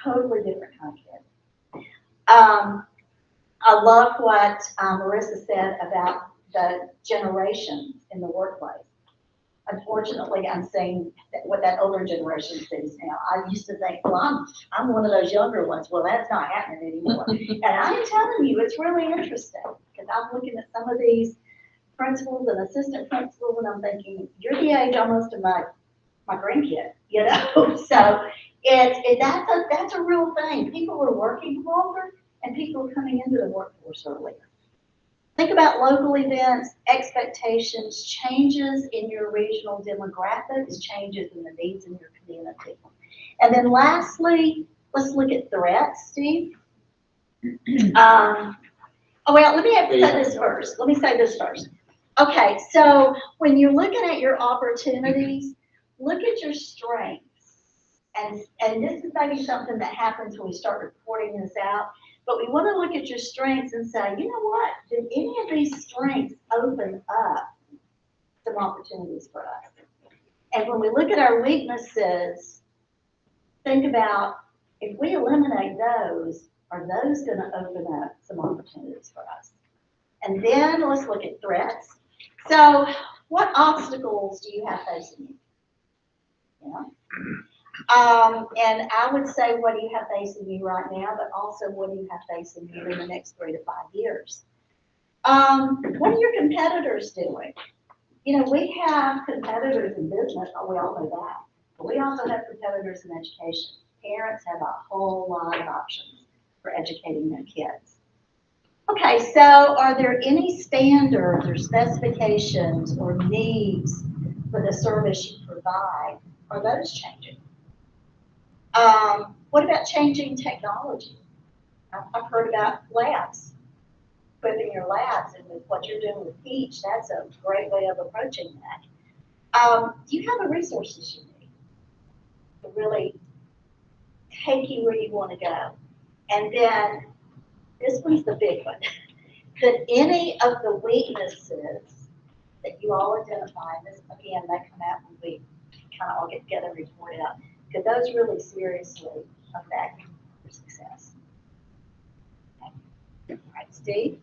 Totally different kind of kid. I love what Marissa said about the generations in the workplace. Unfortunately, I'm seeing what that older generation sees now. I used to think, well, I'm one of those younger ones. Well, that's not happening anymore. And I'm telling you, it's really interesting because I'm looking at some of these principals and assistant principals, and I'm thinking, you're the age almost of my grandkid, you know? So that's a real thing. People are working longer, and people are coming into the workforce earlier. Think about local events, expectations, changes in your regional demographics, changes in the needs in your community. And then lastly, let's look at threats, Steve. Well, let me say this first. Okay, so when you're looking at your opportunities, look at your strengths. And this is maybe something that happens when we start reporting this out. But we want to look at your strengths and say, you know what? Did any of these strengths open up some opportunities for us? And when we look at our weaknesses, think about if we eliminate those, Are those gonna open up some opportunities for us? And then let's look at threats. So what obstacles do you have facing you? And I would say, what do you have facing you right now, but also what do you have facing you in the next 3 to 5 years? What are your competitors doing? You know, we have competitors in business, we all know that, but we also have competitors in education. Parents have a whole lot of options for educating their kids. Okay, so are there any standards or specifications or needs for the service you provide? Are those changing? What about changing technology? I've heard about labs, equipping your labs, and with what you're doing with Peach, that's a great way of approaching that. Do you have the resources you need to really take you where you want to go? And then, this one's the big one. Could any of the weaknesses that you all identify, and this, again, they come out when we kind of all get together and report it out, could those really seriously affect your success? Okay. All right, Steve?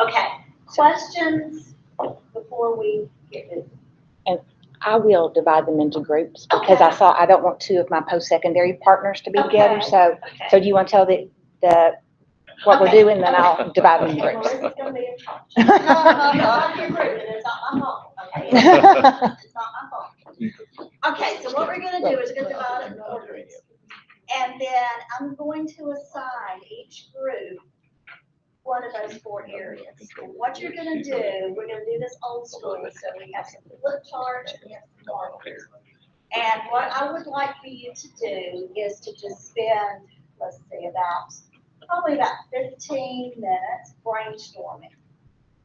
Okay, questions before we get to I will divide them into groups because I don't want 2 of my post-secondary partners to be together. So do you want to tell what we're doing, then I'll divide them in groups. Melissa's gonna be in charge. No, not your group, and it's not my fault, okay? It's not my fault. Okay, so what we're gonna do is we're gonna divide it in 4 groups. And then I'm going to assign each group one of those 4 areas. And what you're gonna do, we're gonna do this old school, so we have some flip charts and we have some markers. And what I would like for you to do is to just spend, let's see, probably about 15 minutes brainstorming.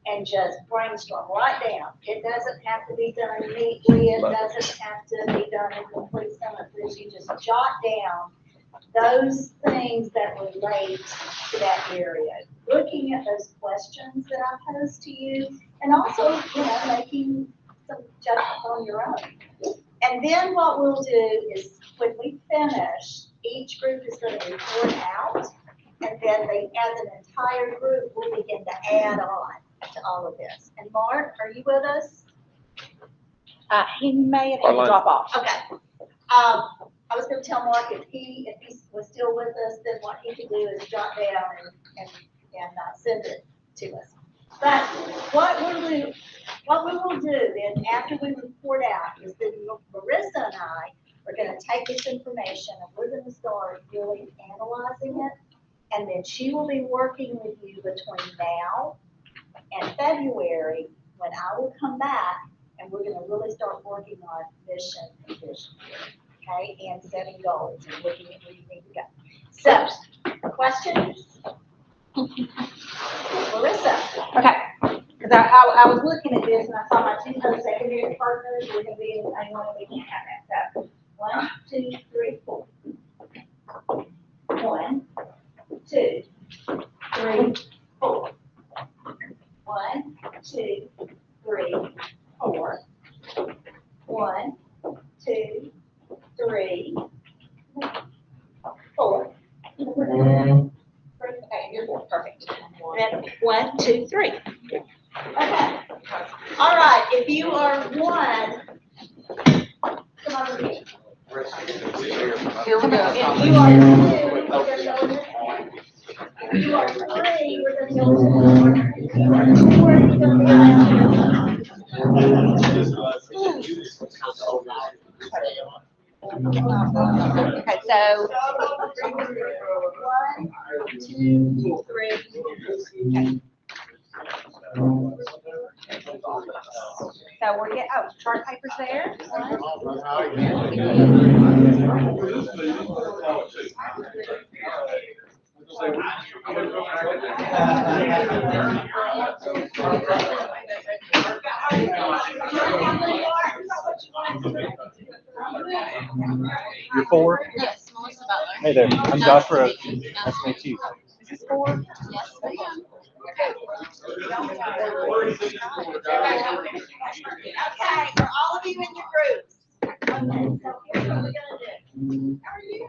And just brainstorm, write down. It doesn't have to be done neatly, it doesn't have to be done in complete sentences. You just jot down those things that relate to that area. Looking at those questions that I posed to you, and also, making some judgments on your own. And then what we'll do is, when we finish, each group is going to report out, and then as an entire group, we'll begin to add on to all of this. And Mark, are you with us? He may have had to drop off. Okay. I was gonna tell Mark if he was still with us, then what he could do is jot down and send it to us. But what we will do then, after we report out, is that Marissa and I are gonna take this information and we're gonna start really analyzing it. And then she will be working with you between now and February, when I will come back and we're gonna really start working on mission and vision. Okay, and setting goals and looking at where you need to go. So, questions? Larissa? Okay, because I was looking at this and I saw my 2 post-secondary partners were going to be in the same one, and we can't have that. So 1, 2, 3, 4. 1, 2, 3, 4. 1, 2, 3, 4. 1, 2, 3, 4. Okay, you're perfect. And 1, 2, 3. Okay. All right, if you are 1, come over here. Here we go. If you are 2, we're gonna go in this corner. If you are 3, we're gonna go in this corner. If you are 4, you're gonna be around Okay, so 1, 2, 3. Okay. So we're chart paper's there. You're 4? Yes, Melissa Butler. Hey there, I'm Josh Roach. Nice to meet you. Is this 4? Yes, ma'am. Okay, for all of you in your groups. Okay, so here's what we're gonna do. How are you?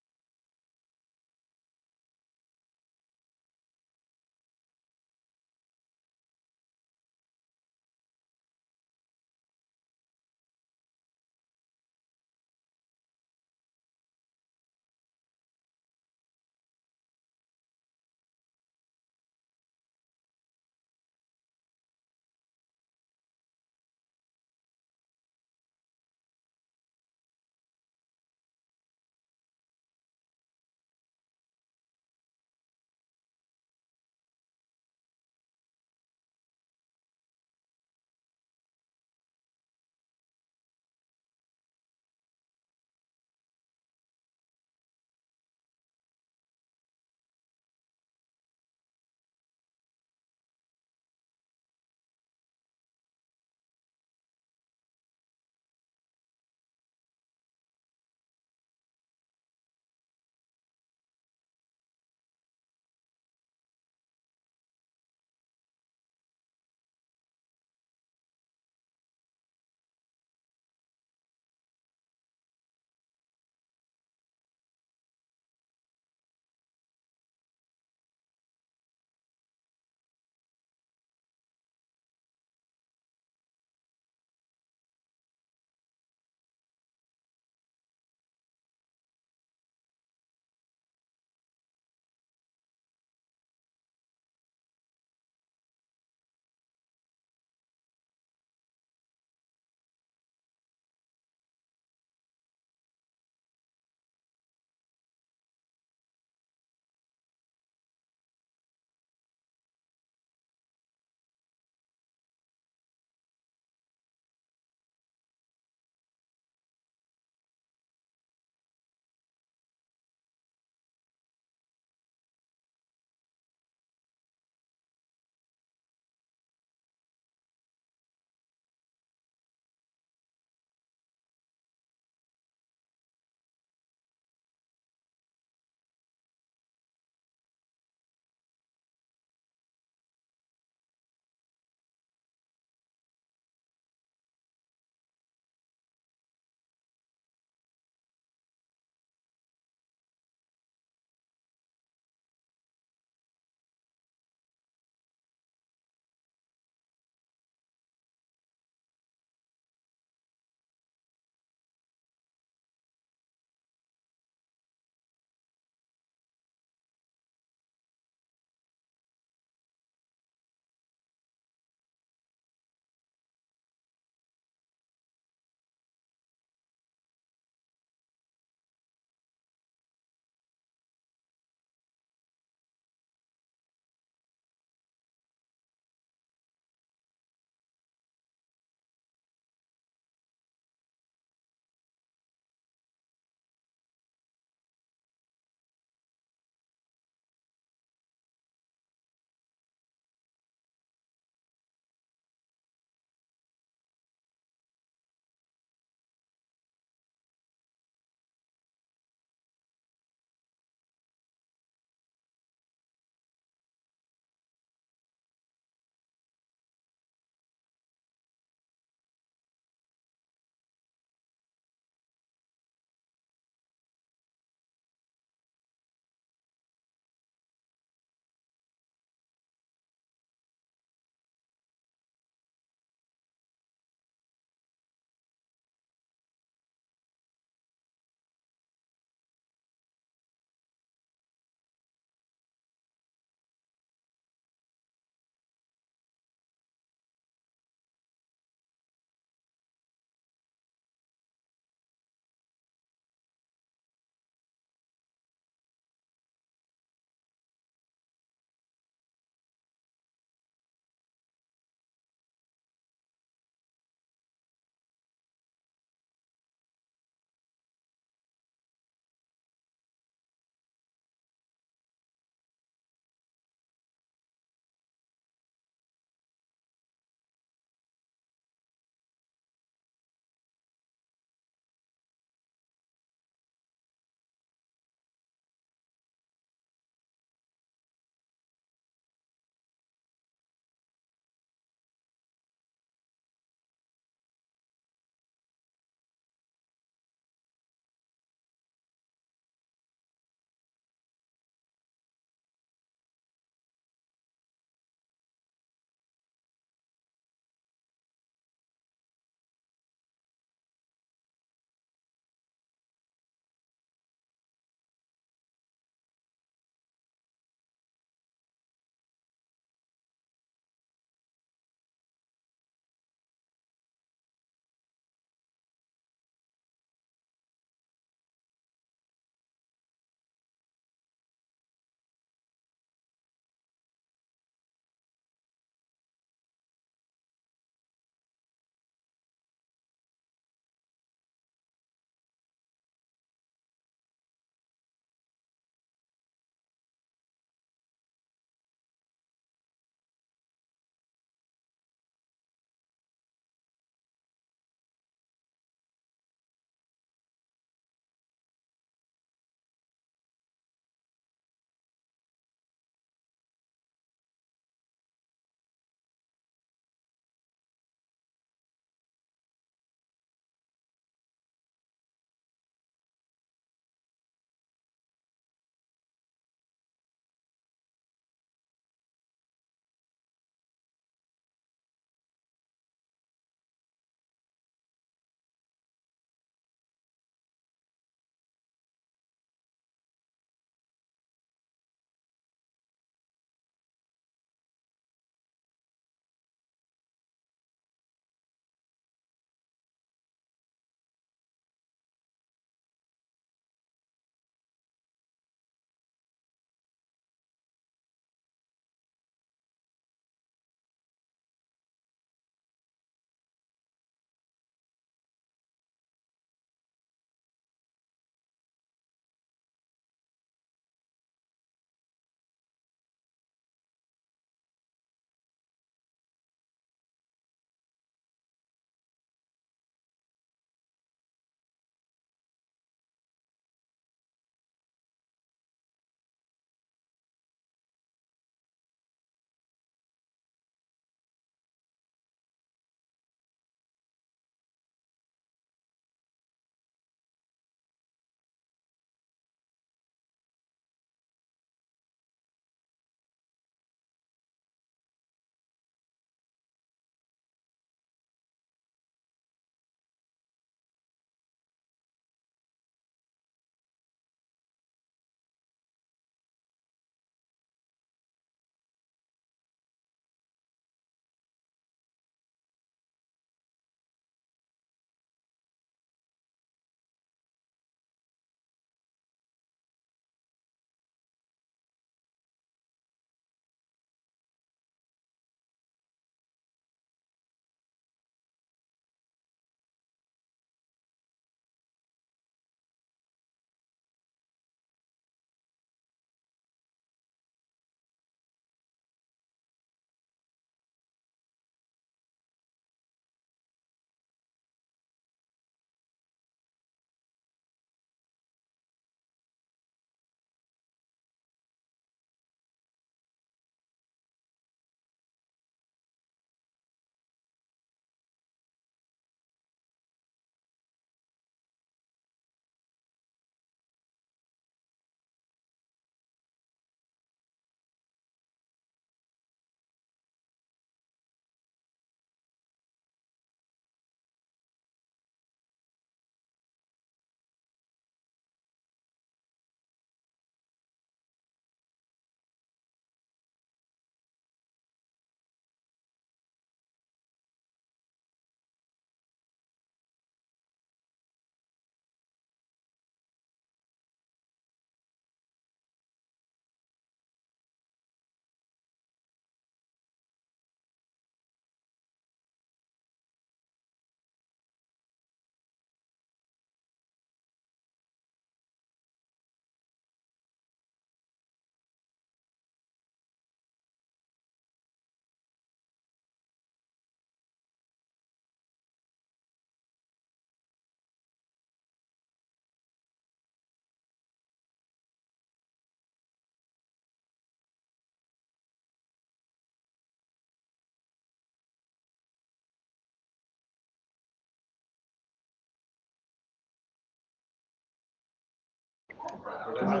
What we're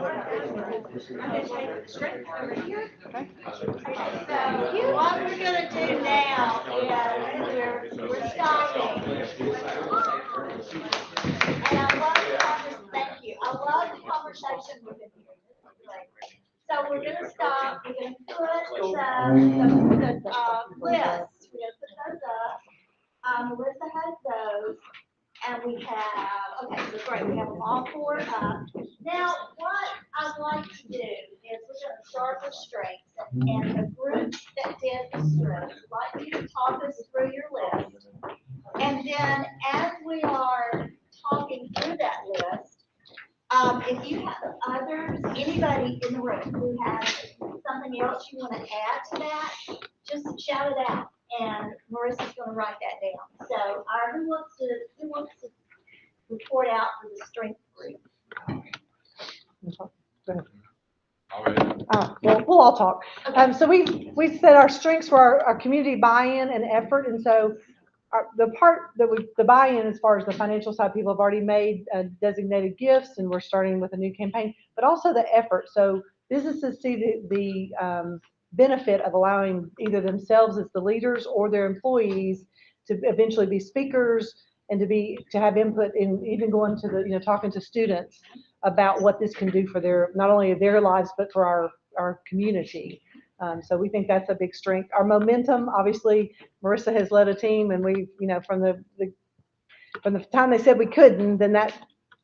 gonna do now is we're stopping. And I love the thank you. I love the conversation we've been here. This is great. So we're gonna stop. We're gonna put the lists. We're gonna put those up. Melissa has those. And we have, okay, so great, we have them all four up. Now, what I'd like to do is we're gonna start with strengths, and the group that did the strengths, I'd like you to talk us through your list. And then as we are talking through that list, if you have others, anybody in the room who has something else you wanna add to that, just shout it out. And Marissa's gonna write that down. So, who wants to report out for the strength group? Well, we'll all talk. So we said our strengths were our community buy-in and effort, and so the part that the buy-in as far as the financial side, people have already made designated gifts, and we're starting with a new campaign, but also the effort. So businesses see the benefit of allowing either themselves as the leaders or their employees to eventually be speakers and to have input in even going to the, talking to students about what this can do for not only their lives, but for our community. So we think that's a big strength. Our momentum, obviously, Marissa has led a team, and we, from the time they said we couldn't, then that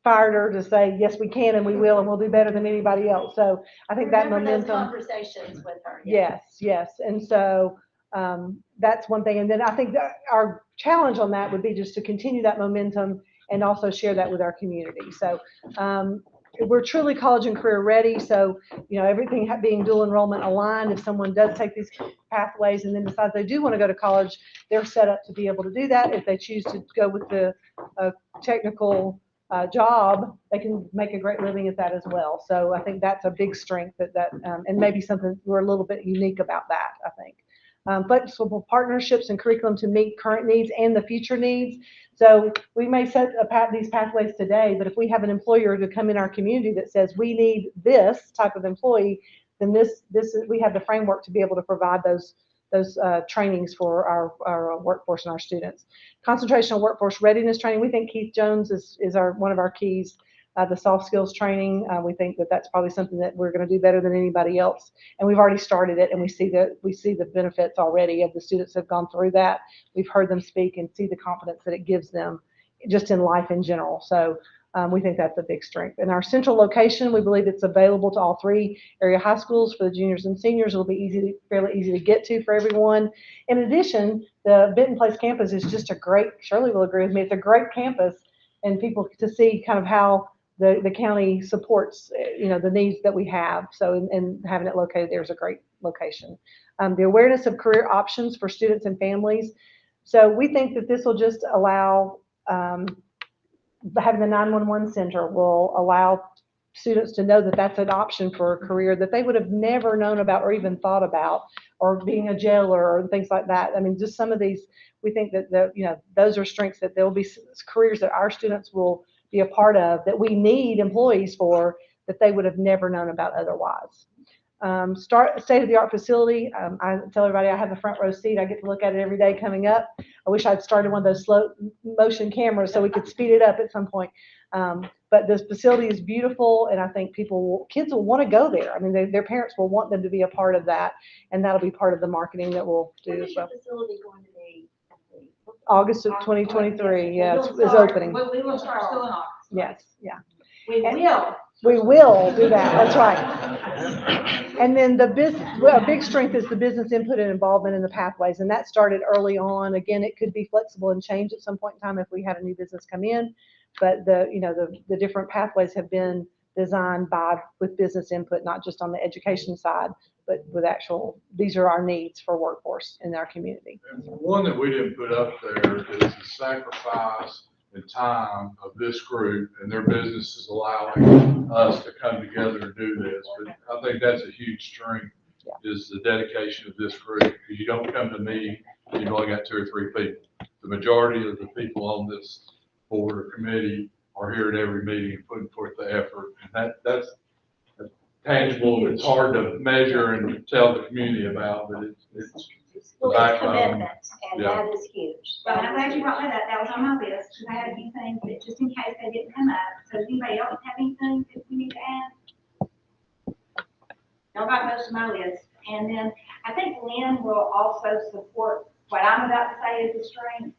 fired her to say, yes, we can, and we will, and we'll do better than anybody else. So I think that momentum. Those conversations with her. Yes. And so that's one thing. And then I think that our challenge on that would be just to continue that momentum and also share that with our community. So we're truly college and career ready. So, everything being dual enrollment aligned, if someone does take these pathways and then decides they do want to go to college, they're set up to be able to do that. If they choose to go with the technical job, they can make a great living at that as well. So I think that's a big strength and maybe something we're a little bit unique about that, I think. Flexible partnerships and curriculum to meet current needs and the future needs. So we may set these pathways today, but if we have an employer to come in our community that says we need this type of employee, then we have the framework to be able to provide those trainings for our workforce and our students. Concentration on workforce readiness training. We think Keith Jones is one of our keys. The soft skills training, we think that's probably something that we're going to do better than anybody else. And we've already started it, and we see the benefits already of the students that have gone through that. We've heard them speak and see the confidence that it gives them just in life in general. So we think that's a big strength. And our central location, we believe it's available to all 3 area high schools for the juniors and seniors. It'll be fairly easy to get to for everyone. In addition, the Benton Place campus is just Shirley will agree with me, it's a great campus, and people to see kind of how the county supports, the needs that we have. So, and having it located there is a great location. The awareness of career options for students and families. So we think that this will just allow, having the 911 center will allow students to know that that's an option for a career that they would have never known about or even thought about, or being a jailer or things like that. I mean, just some of these, we think that those are strengths that there'll be careers that our students will be a part of that we need employees for that they would have never known about otherwise. State-of-the-art facility. I tell everybody I have a front row seat. I get to look at it every day coming up. I wish I'd started one of those slow motion cameras so we could speed it up at some point. But this facility is beautiful, and I think kids will want to go there. I mean, their parents will want them to be a part of that, and that'll be part of the marketing that we'll do as well. When is your facility going to be? August of 2023, yeah, it's opening. We will start still in August. Yes, yeah. We will do that, that's right. And then a big strength is the business input and involvement in the pathways, and that started early on. Again, it could be flexible and change at some point in time if we had a new business come in, but the different pathways have been designed with business input, not just on the education side, but with these are our needs for workforce in our community. And one that we didn't put up there is the sacrifice and time of this group and their businesses allowing us to come together and do this. But I think that's a huge strength, is the dedication of this group. Because you don't come to me, you've only got 2 or 3 people. The majority of the people on this board or committee are here at every meeting and putting forth the effort. And tangible, it's hard to measure and tell the community about, but it's the Well, it's backbone. commitment, and Yeah. that is huge. Well, I'm glad you brought that up. That was on my list, because I had a few things that, just in case they didn't come up. So does anybody else have anything that we need to add? Y'all got most of my list. And then I think Lynn will also support what I'm about to say is a strength,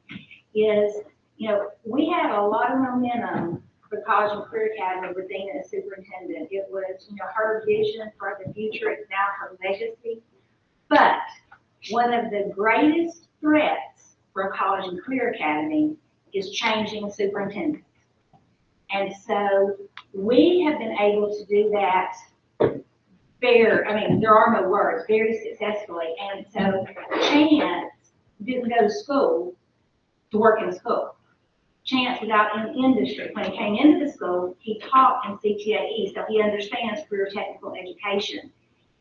is, you know, we had a lot of momentum for College and Career Academy with Dana as superintendent. It was, you know, her vision for the future. It's now her legacy. But one of the greatest threats for College and Career Academy is changing superintendents. And so we have been able to do that there are no words, very successfully. And so Chance didn't go to school to work in school. Chance was out in industry. When he came into the school, he taught in CTAE, so he understands career technical education.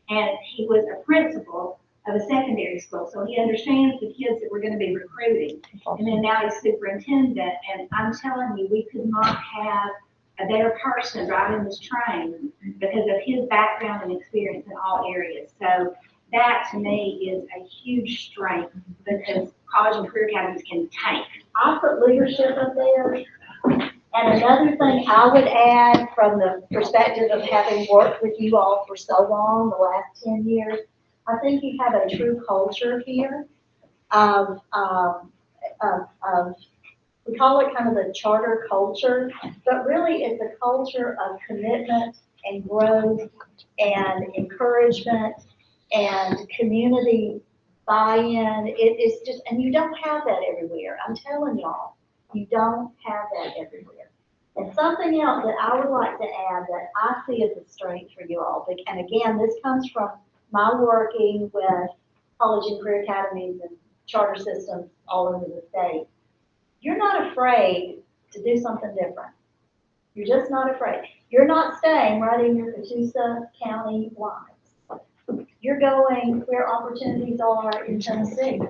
And he was a principal of a secondary school, so he understands the kids that we're going to be recruiting. And then now he's superintendent, and I'm telling you, we could not have a better person driving this train because of his background and experience in all areas. So that to me is a huge strength, because college and career academies can tank. I put leadership up there. And another thing I would add, from the perspective of having worked with you all for so long, the last 10 years, I think you have a true culture here of we call it kind of the charter culture, but really it's a culture of commitment and growth and encouragement and community buy-in. It is just, and you don't have that everywhere. I'm telling y'all, you don't have that everywhere. And something else that I would like to add that I see as a strength for you all, and again, this comes from my working with college and career academies and charter systems all over the state. You're not afraid to do something different. You're just not afraid. You're not staying right in your Catoosa County lines. You're going where opportunities are in Tennessee.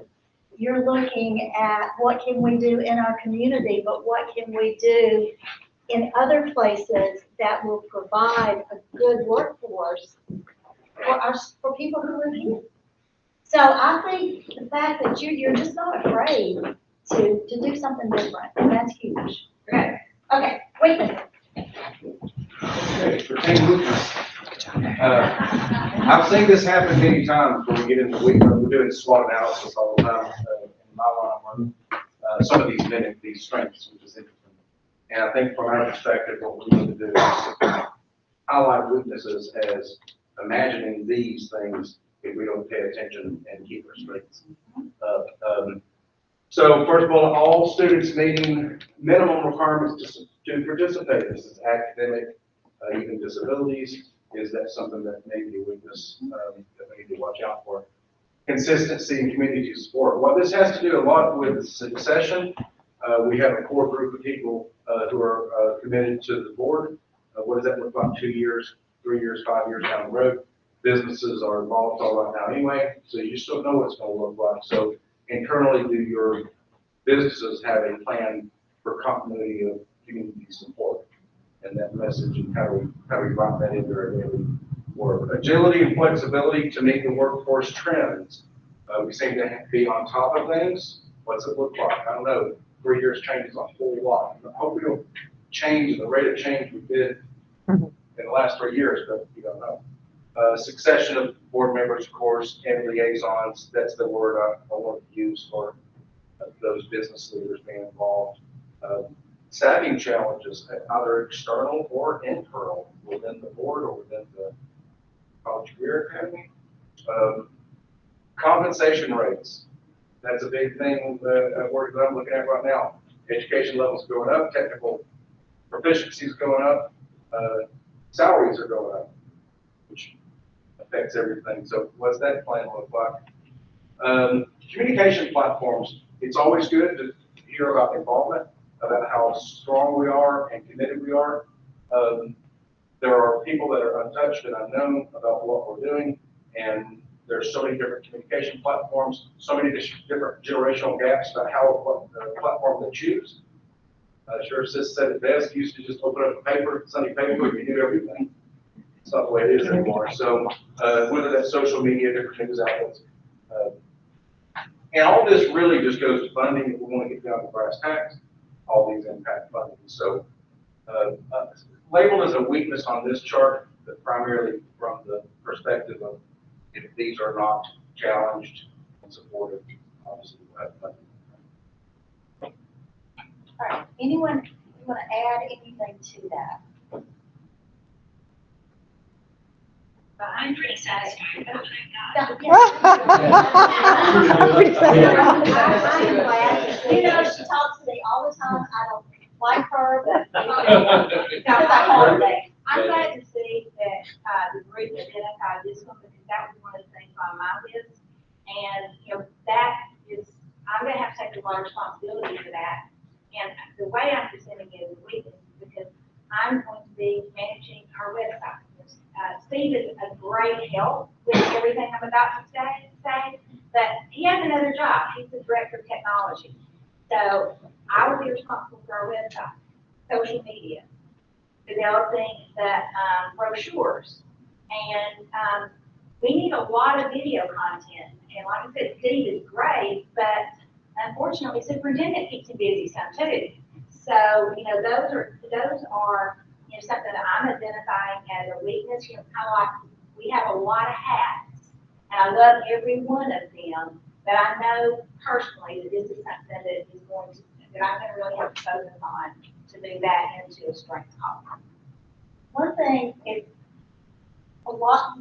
You're looking at what can we do in our community, but what can we do in other places that will provide a good workforce for people who live here. So I think the fact that you're just not afraid to do something different, and that's huge. Okay, wait a minute. Okay, pertaining witness. I've seen this happen many times when we get into we're doing SWOT analysis all the time in my line of work. Some of these mimic these strengths, which is interesting. And I think from our perspective, what we need to do is highlight weaknesses as imagining these things if we don't pay attention and keep our strengths. So first of all students meeting minimum requirements to participate. This is academic, even disabilities. Is that something that may be a weakness that we need to watch out for? Consistency and community support. Well, this has to do a lot with succession. We have a core group of people who are committed to the board. What does that look like 2 years, 3 years, 5 years down the road? Businesses are involved all right now anyway, so you just don't know what it's going to look like. So internally, do your businesses have a plan for continuity of community support? And that message, and how we write that into our daily work. Agility and flexibility to meet the workforce trends. We seem to have to be on top of things. What's it look like? I don't know. 3 years changes a whole lot. I hope we don't change the rate of change we did in the last 3 years, but you don't know. Succession of board members, of course, and liaisons. That's the word I want to use for those business leaders being involved. Staffing challenges, either external or internal, within the board or within the college career academy. Compensation rates. That's a big thing that I'm looking at right now. Education levels going up, technical proficiencies going up, salaries are going up, which affects everything. So what's that plan look like? Communication platforms. It's always good to hear about involvement, about how strong we are and committed we are. There are people that are untouched and unknown about what we're doing, and there's so many different communication platforms, so many different generational gaps about what platform they choose. Sure, Sis said it best, used to just open up a paper, Sunday paper, and you knew everything. It's not the way it is anymore. So, whether that's social media, different news outlets. And all this really just goes to funding. If we want to get down to brass tacks, all these impact funding. So, labeled as a weakness on this chart, but primarily from the perspective of if these are not challenged and supported, obviously we'll have funding. All right, anyone want to add anything to that? I'm pretty satisfied with what I've got. I'm glad. You know, she talks to me all the time. I don't like her, but because I call her back. I'm glad to see that, the group identified this one, because that was one of the things on my list. And, you know, that is, I'm gonna have to take a lot of responsibility for that. And the way I'm presenting it is a weakness, because I'm going to be managing our website. Steve is a great help with everything I'm about to say, but he has another job. He's the director of technology. So I will be responsible for our website, social media, developing the brochures. And we need a lot of video content. And like I said, Steve is great, but unfortunately, superintendent keeps him busy some too. So, you know, those are, you know, something that I'm identifying as a weakness. You know, kind of like we have a lot of hats, and I love every one of them, but I know personally that this is something that is going to, that I'm going to really have to focus on to move that into a strength column. One thing is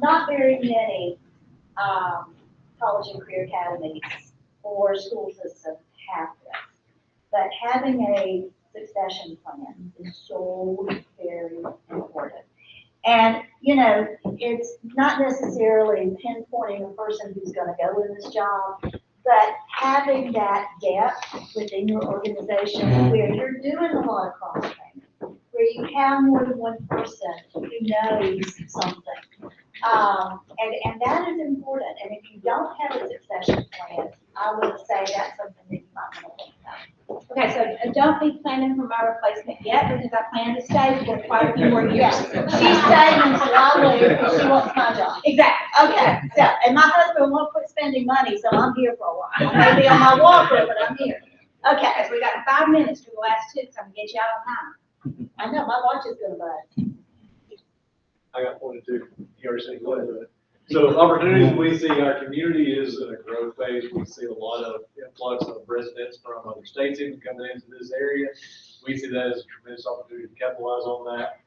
not very many college and career academies or school systems have this, but having a succession plan is so very important. And, you know, it's not necessarily pinpointing a person who's going to go in this job, but having that depth within your organization where you're doing a lot of cross-training, where you have more than one person who knows something. And that is important. And if you don't have a succession plan, I would say that's something that you might want to think about. Okay, so don't be planning for my replacement yet, because I plan to stay for quite a few more years. She's staying until I leave because she wants my job. Exactly. Okay, so, and my husband won't quit spending money, so I'm here for a while. I may be on my walker, but I'm here. Okay, So we got 5 minutes for the last two, so I'm gonna get you out on time. I know, my watch is gonna buzz. I got one or two. You already said, go ahead. So opportunities, we see our community is in a growth phase. We see a lot of influx of residents from other states even coming into this area. We see that as a tremendous opportunity to capitalize on that.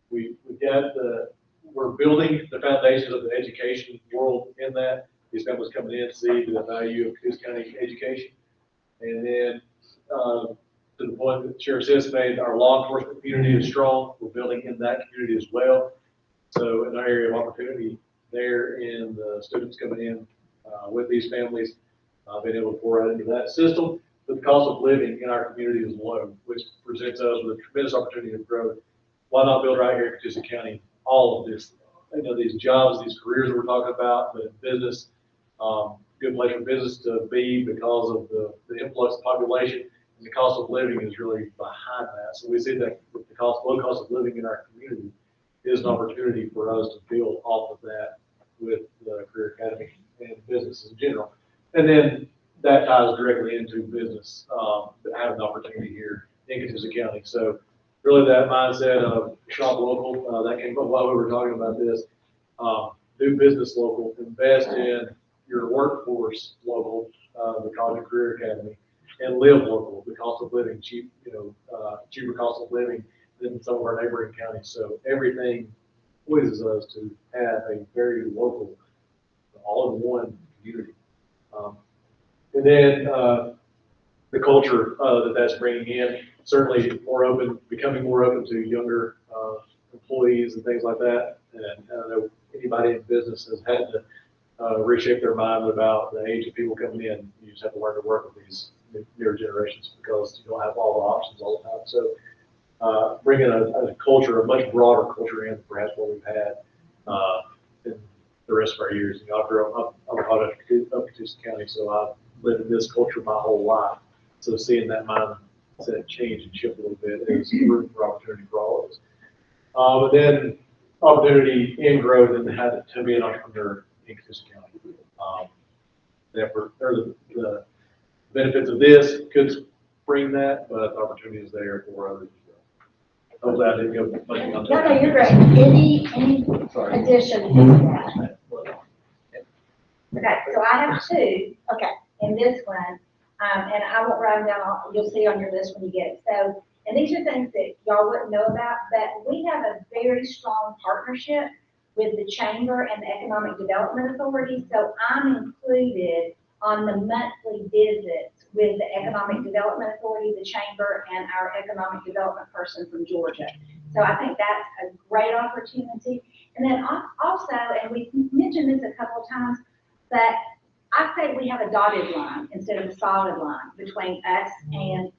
We're building the foundations of the education world in that. These families coming in see the value of Catoosa County education. And then, to the point that Sheriff Sis made, our law enforcement community is strong. We're building in that community as well. So in our area of opportunity there, and the students coming in with these families, being able to pour out into that system. But the cost of living in our community is low, which presents us with a tremendous opportunity of growth. Why not build right here in Catoosa County? All of this, you know, these jobs, these careers that we're talking about, the business, good place for business to be because of the influx of population, and the cost of living is really behind that. So we see that with the low cost of living in our community is an opportunity for us to build off of that with the Career Academy and business in general. And then that ties directly into business, having an opportunity here in Catoosa County. So really that mindset of shop local, that came from while we were talking about this, do business local, invest in your workforce local, the College and Career Academy, and live local, the cost of living, cheaper cost of living than some of our neighboring counties. So everything pleases us to have a very local, all-in-one community. And then the culture that's bringing in, certainly more open, becoming more open to younger employees and things like that. And I don't know anybody in business has had to reshape their mind about the age of people coming in. You just have to learn to work with these newer generations because you don't have all the options all the time. So bringing a culture, a much broader culture in perhaps what we've had in the rest of our years. You know, I'm caught up Catoosa County, so I've lived in this culture my whole life. So seeing that mindset change and shift a little bit is room for opportunity for all of us. But then opportunity in growth and had to be an entrepreneur in Catoosa County. The benefits of this could bring that, but the opportunity is there for others as well. Hopefully I didn't go much on that. No, you're great. Any addition to that? Okay, so I have two, okay, in this one, and I won't write them down, you'll see on your list when you get it. So, and these are things that y'all wouldn't know about, but we have a very strong partnership with the Chamber and the Economic Development Authority. So I'm included on the monthly visits with the Economic Development Authority, the Chamber, and our economic development person from Georgia. So I think that's a great opportunity. And then also, and we mentioned this a couple of times, but I say we have a dotted line instead of a solid line between us and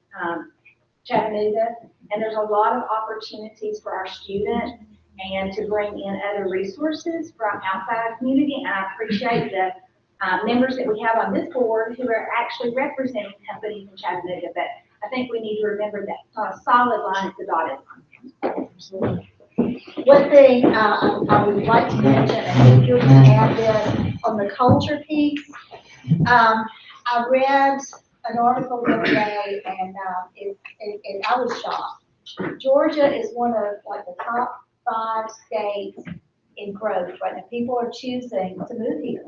Chattanooga. And there's a lot of opportunities for our students and to bring in other resources from outside the community. And I appreciate the members that we have on this board who are actually representing companies in Chattanooga. But I think we need to remember that on a solid line, it's a dotted line. One thing I would like to mention, I think you'll add this on the culture piece. I read an article the other day, and I was shocked. Georgia is one of like the top 5 states in growth right now. People are choosing to move here.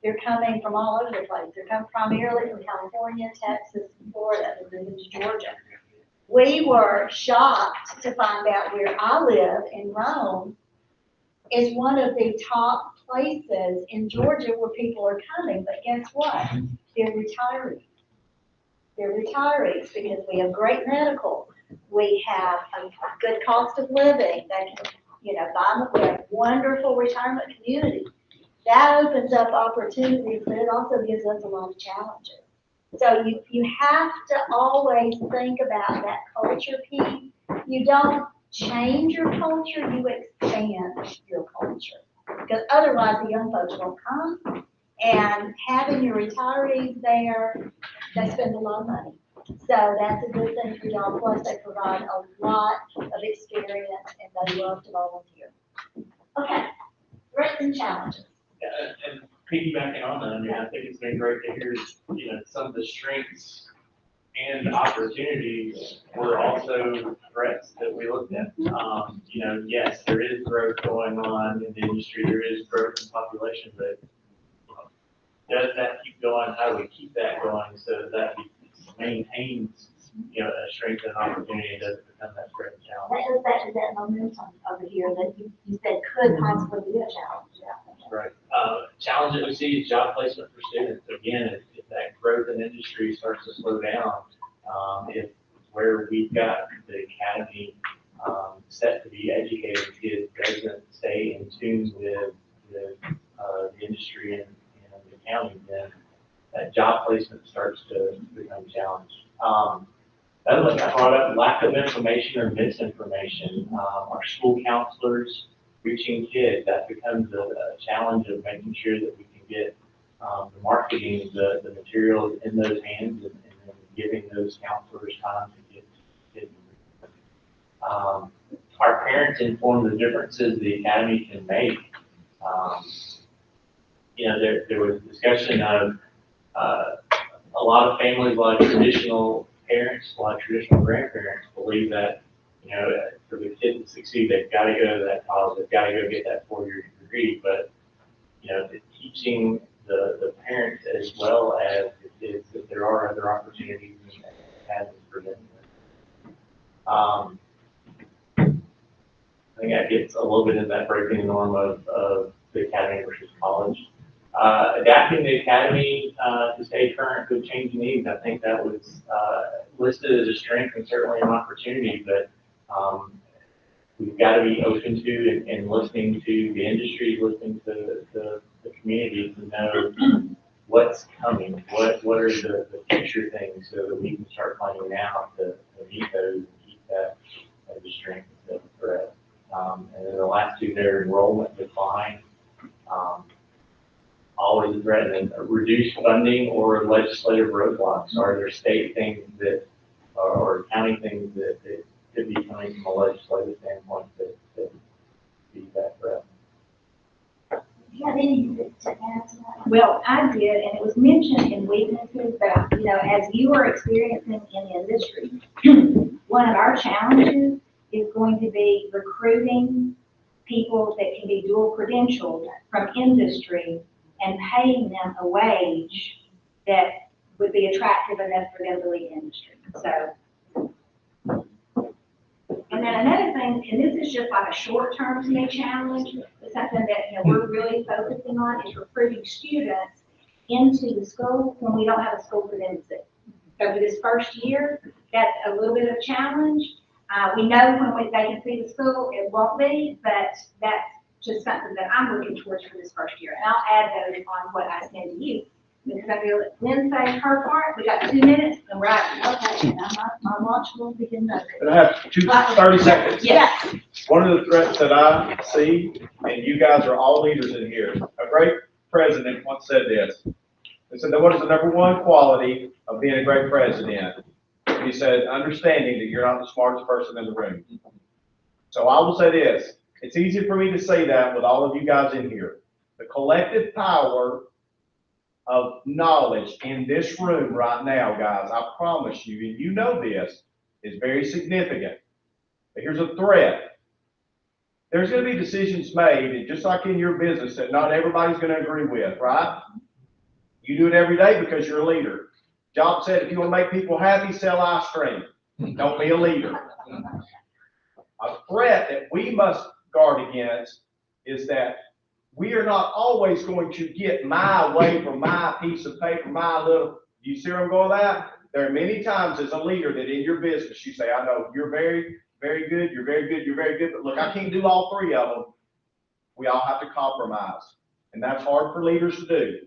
They're coming from all over the place. They're coming primarily from California, Texas, and Florida. They're moving to Georgia. We were shocked to find out where I live in Rome is one of the top places in Georgia where people are coming. But guess what? They're retirees. They're retirees because we have great medical. We have a good cost of living. They can, buy them. We have a wonderful retirement community. That opens up opportunities, but it also gives us a lot of challenges. So you have to always think about that culture piece. You don't change your culture, you expand your culture. Because otherwise the young folks won't come. And having your retirees there, they spend a lot of money. So that's a good thing for y'all. Plus they provide a lot of experience and they love to volunteer. Okay, threats and challenges. And piggybacking on that, I think it's been great to hear, some of the strengths and opportunities were also threats that we looked at. Yes, there is growth going on in the industry, there is growth in population, but does that keep going? How do we keep that going so that maintains, a strength and opportunity and doesn't become that great challenge? That goes back to that momentum over here that you said could possibly be a challenge. Right. Challenge that we see is job placement for students. Again, if that growth in industry starts to slow down, if where we've got the academy set to be educated kids doesn't stay in tune with the industry and the county, then that job placement starts to become challenged. Another one I brought up, lack of information or misinformation. Our school counselors reaching kids, that becomes a challenge of making sure that we can get the marketing, the materials in those hands and then giving those counselors time to get kids. Our parents inform the differences the academy can make. There was discussion of a lot of families, a lot of traditional parents, a lot of traditional grandparents believe that, for the kid to succeed, they've got to go to that college, they've got to go get that 4-year degree. But, teaching the parents as well as the kids that there are other opportunities and paths for them. I think that gets a little bit in that breaking the norm of the academy versus college. Adapting the academy to stay current with changing needs. I think that was listed as a strength and certainly an opportunity, but we've got to be open to and listening to the industry, listening to the community to know what's coming, what are the future things so that we can start planning now to meet those and keep that as a strength instead of a threat. And then the last two there, enrollment decline. Always a threat, and then reduced funding or legislative roadblocks. Are there state things that, or county things that could be coming from a legislative standpoint that defeat that threat. Do you have anything to add to that? Well, I did, and it was mentioned in weaknesses, but, you know, as you are experiencing in the industry, one of our challenges is going to be recruiting people that can be dual credentialed from industry and paying them a wage that would be attractive enough for them to leave industry. So, and then another thing, and this is just like a short-term to me challenge, but something that, you know, we're really focusing on is recruiting students into the school when we don't have a school for them to sit. So for this first year, that's a little bit of a challenge. We know when they can see the school, it won't be, but that's just something that I'm looking towards for this first year. And I'll add those on what I send to you. Because I feel that Lynn said her part, we got 2 minutes, and we're out. Okay, and my watch will begin to. And I have 30 seconds. Yes. One of the threats that I see, and you guys are all leaders in here, a great president once said this. He said, what is the number one quality of being a great president? He said, understanding that you're not the smartest person in the room. So I will say this, it's easy for me to say that with all of you guys in here. The collective power of knowledge in this room right now, guys, I promise you, and you know this, is very significant. But here's a threat. There's going to be decisions made, and just like in your business, that not everybody's going to agree with, right? You do it every day because you're a leader. Job said, if you want to make people happy, sell ice cream. Don't be a leader. A threat that we must guard against is that we are not always going to get my way for my piece of paper, my little, you see where I'm going with that? There are many times as a leader that in your business, you say, I know you're very, very good, you're very good, you're very good, but look, I can't do all three of them. We all have to compromise. And that's hard for leaders to do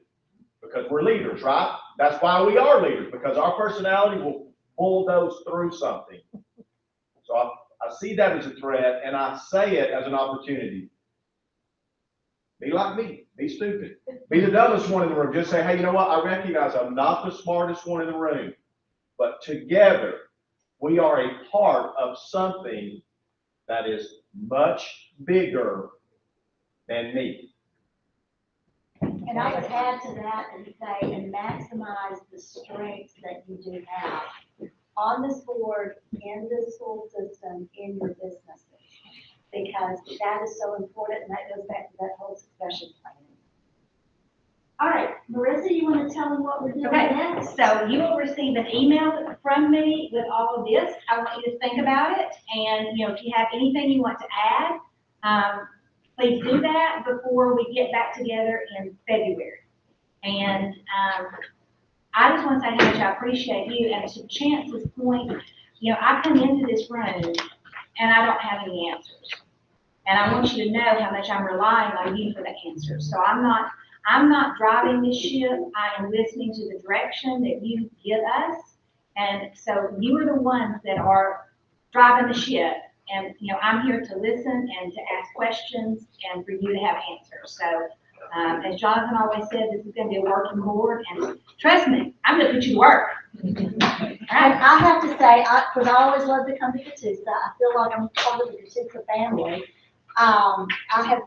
because we're leaders, right? That's why we are leaders, because our personality will bulldoze through something. So I see that as a threat, and I say it as an opportunity. Be like me. Be stupid. Be the dumbest one in the room. Just say, hey, you know what? I recognize I'm not the smartest one in the room. But together, we are a part of something that is much bigger than me. And I would add to that and say, and maximize the strengths that you do have on this board, in the school system, in your businesses. Because that is so important, and that goes back to that whole succession planning. All right, Marissa, you want to tell them what we're doing next? So you will receive an email from me with all of this. I want you to think about it, and you know, if you have anything you want to add, please do that before we get back together in February. And I just want to say how much I appreciate you, and to Chance's point, you know, I come into this room and I don't have any answers. And I want you to know how much I'm relying on you for the answers. So I'm not driving this ship. I am listening to the direction that you give us. And so you are the ones that are driving the ship. And, you know, I'm here to listen and to ask questions and for you to have answers. So as Jonathan always said, this is going to be a working board. And trust me, I'm going to put you to work. I have to say, because I always love to come to Catoosa, I feel like I'm part of the Catoosa family. I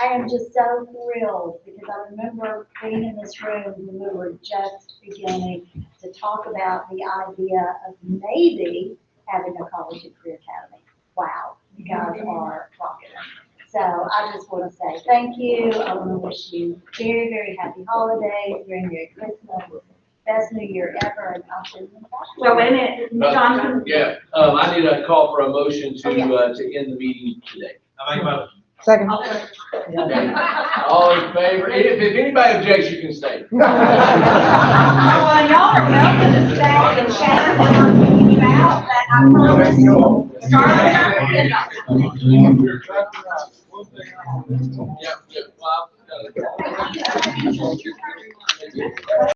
am just so thrilled because I remember being in this room when we were just beginning to talk about the idea of maybe having a college and career academy. Wow, you guys are rocking it. So I just want to say thank you. I want to wish you very, very happy holidays, very Merry Christmas. Best New Year ever, and I'll send them back. Well, wait a minute, Jonathan. Yeah, I need a call for a motion to end the meeting today. I make my. Second. All in favor? If anybody objects, you can stay. Well, y'all are welcome to stay and chat and work you out, but I promise you. Yeah, well,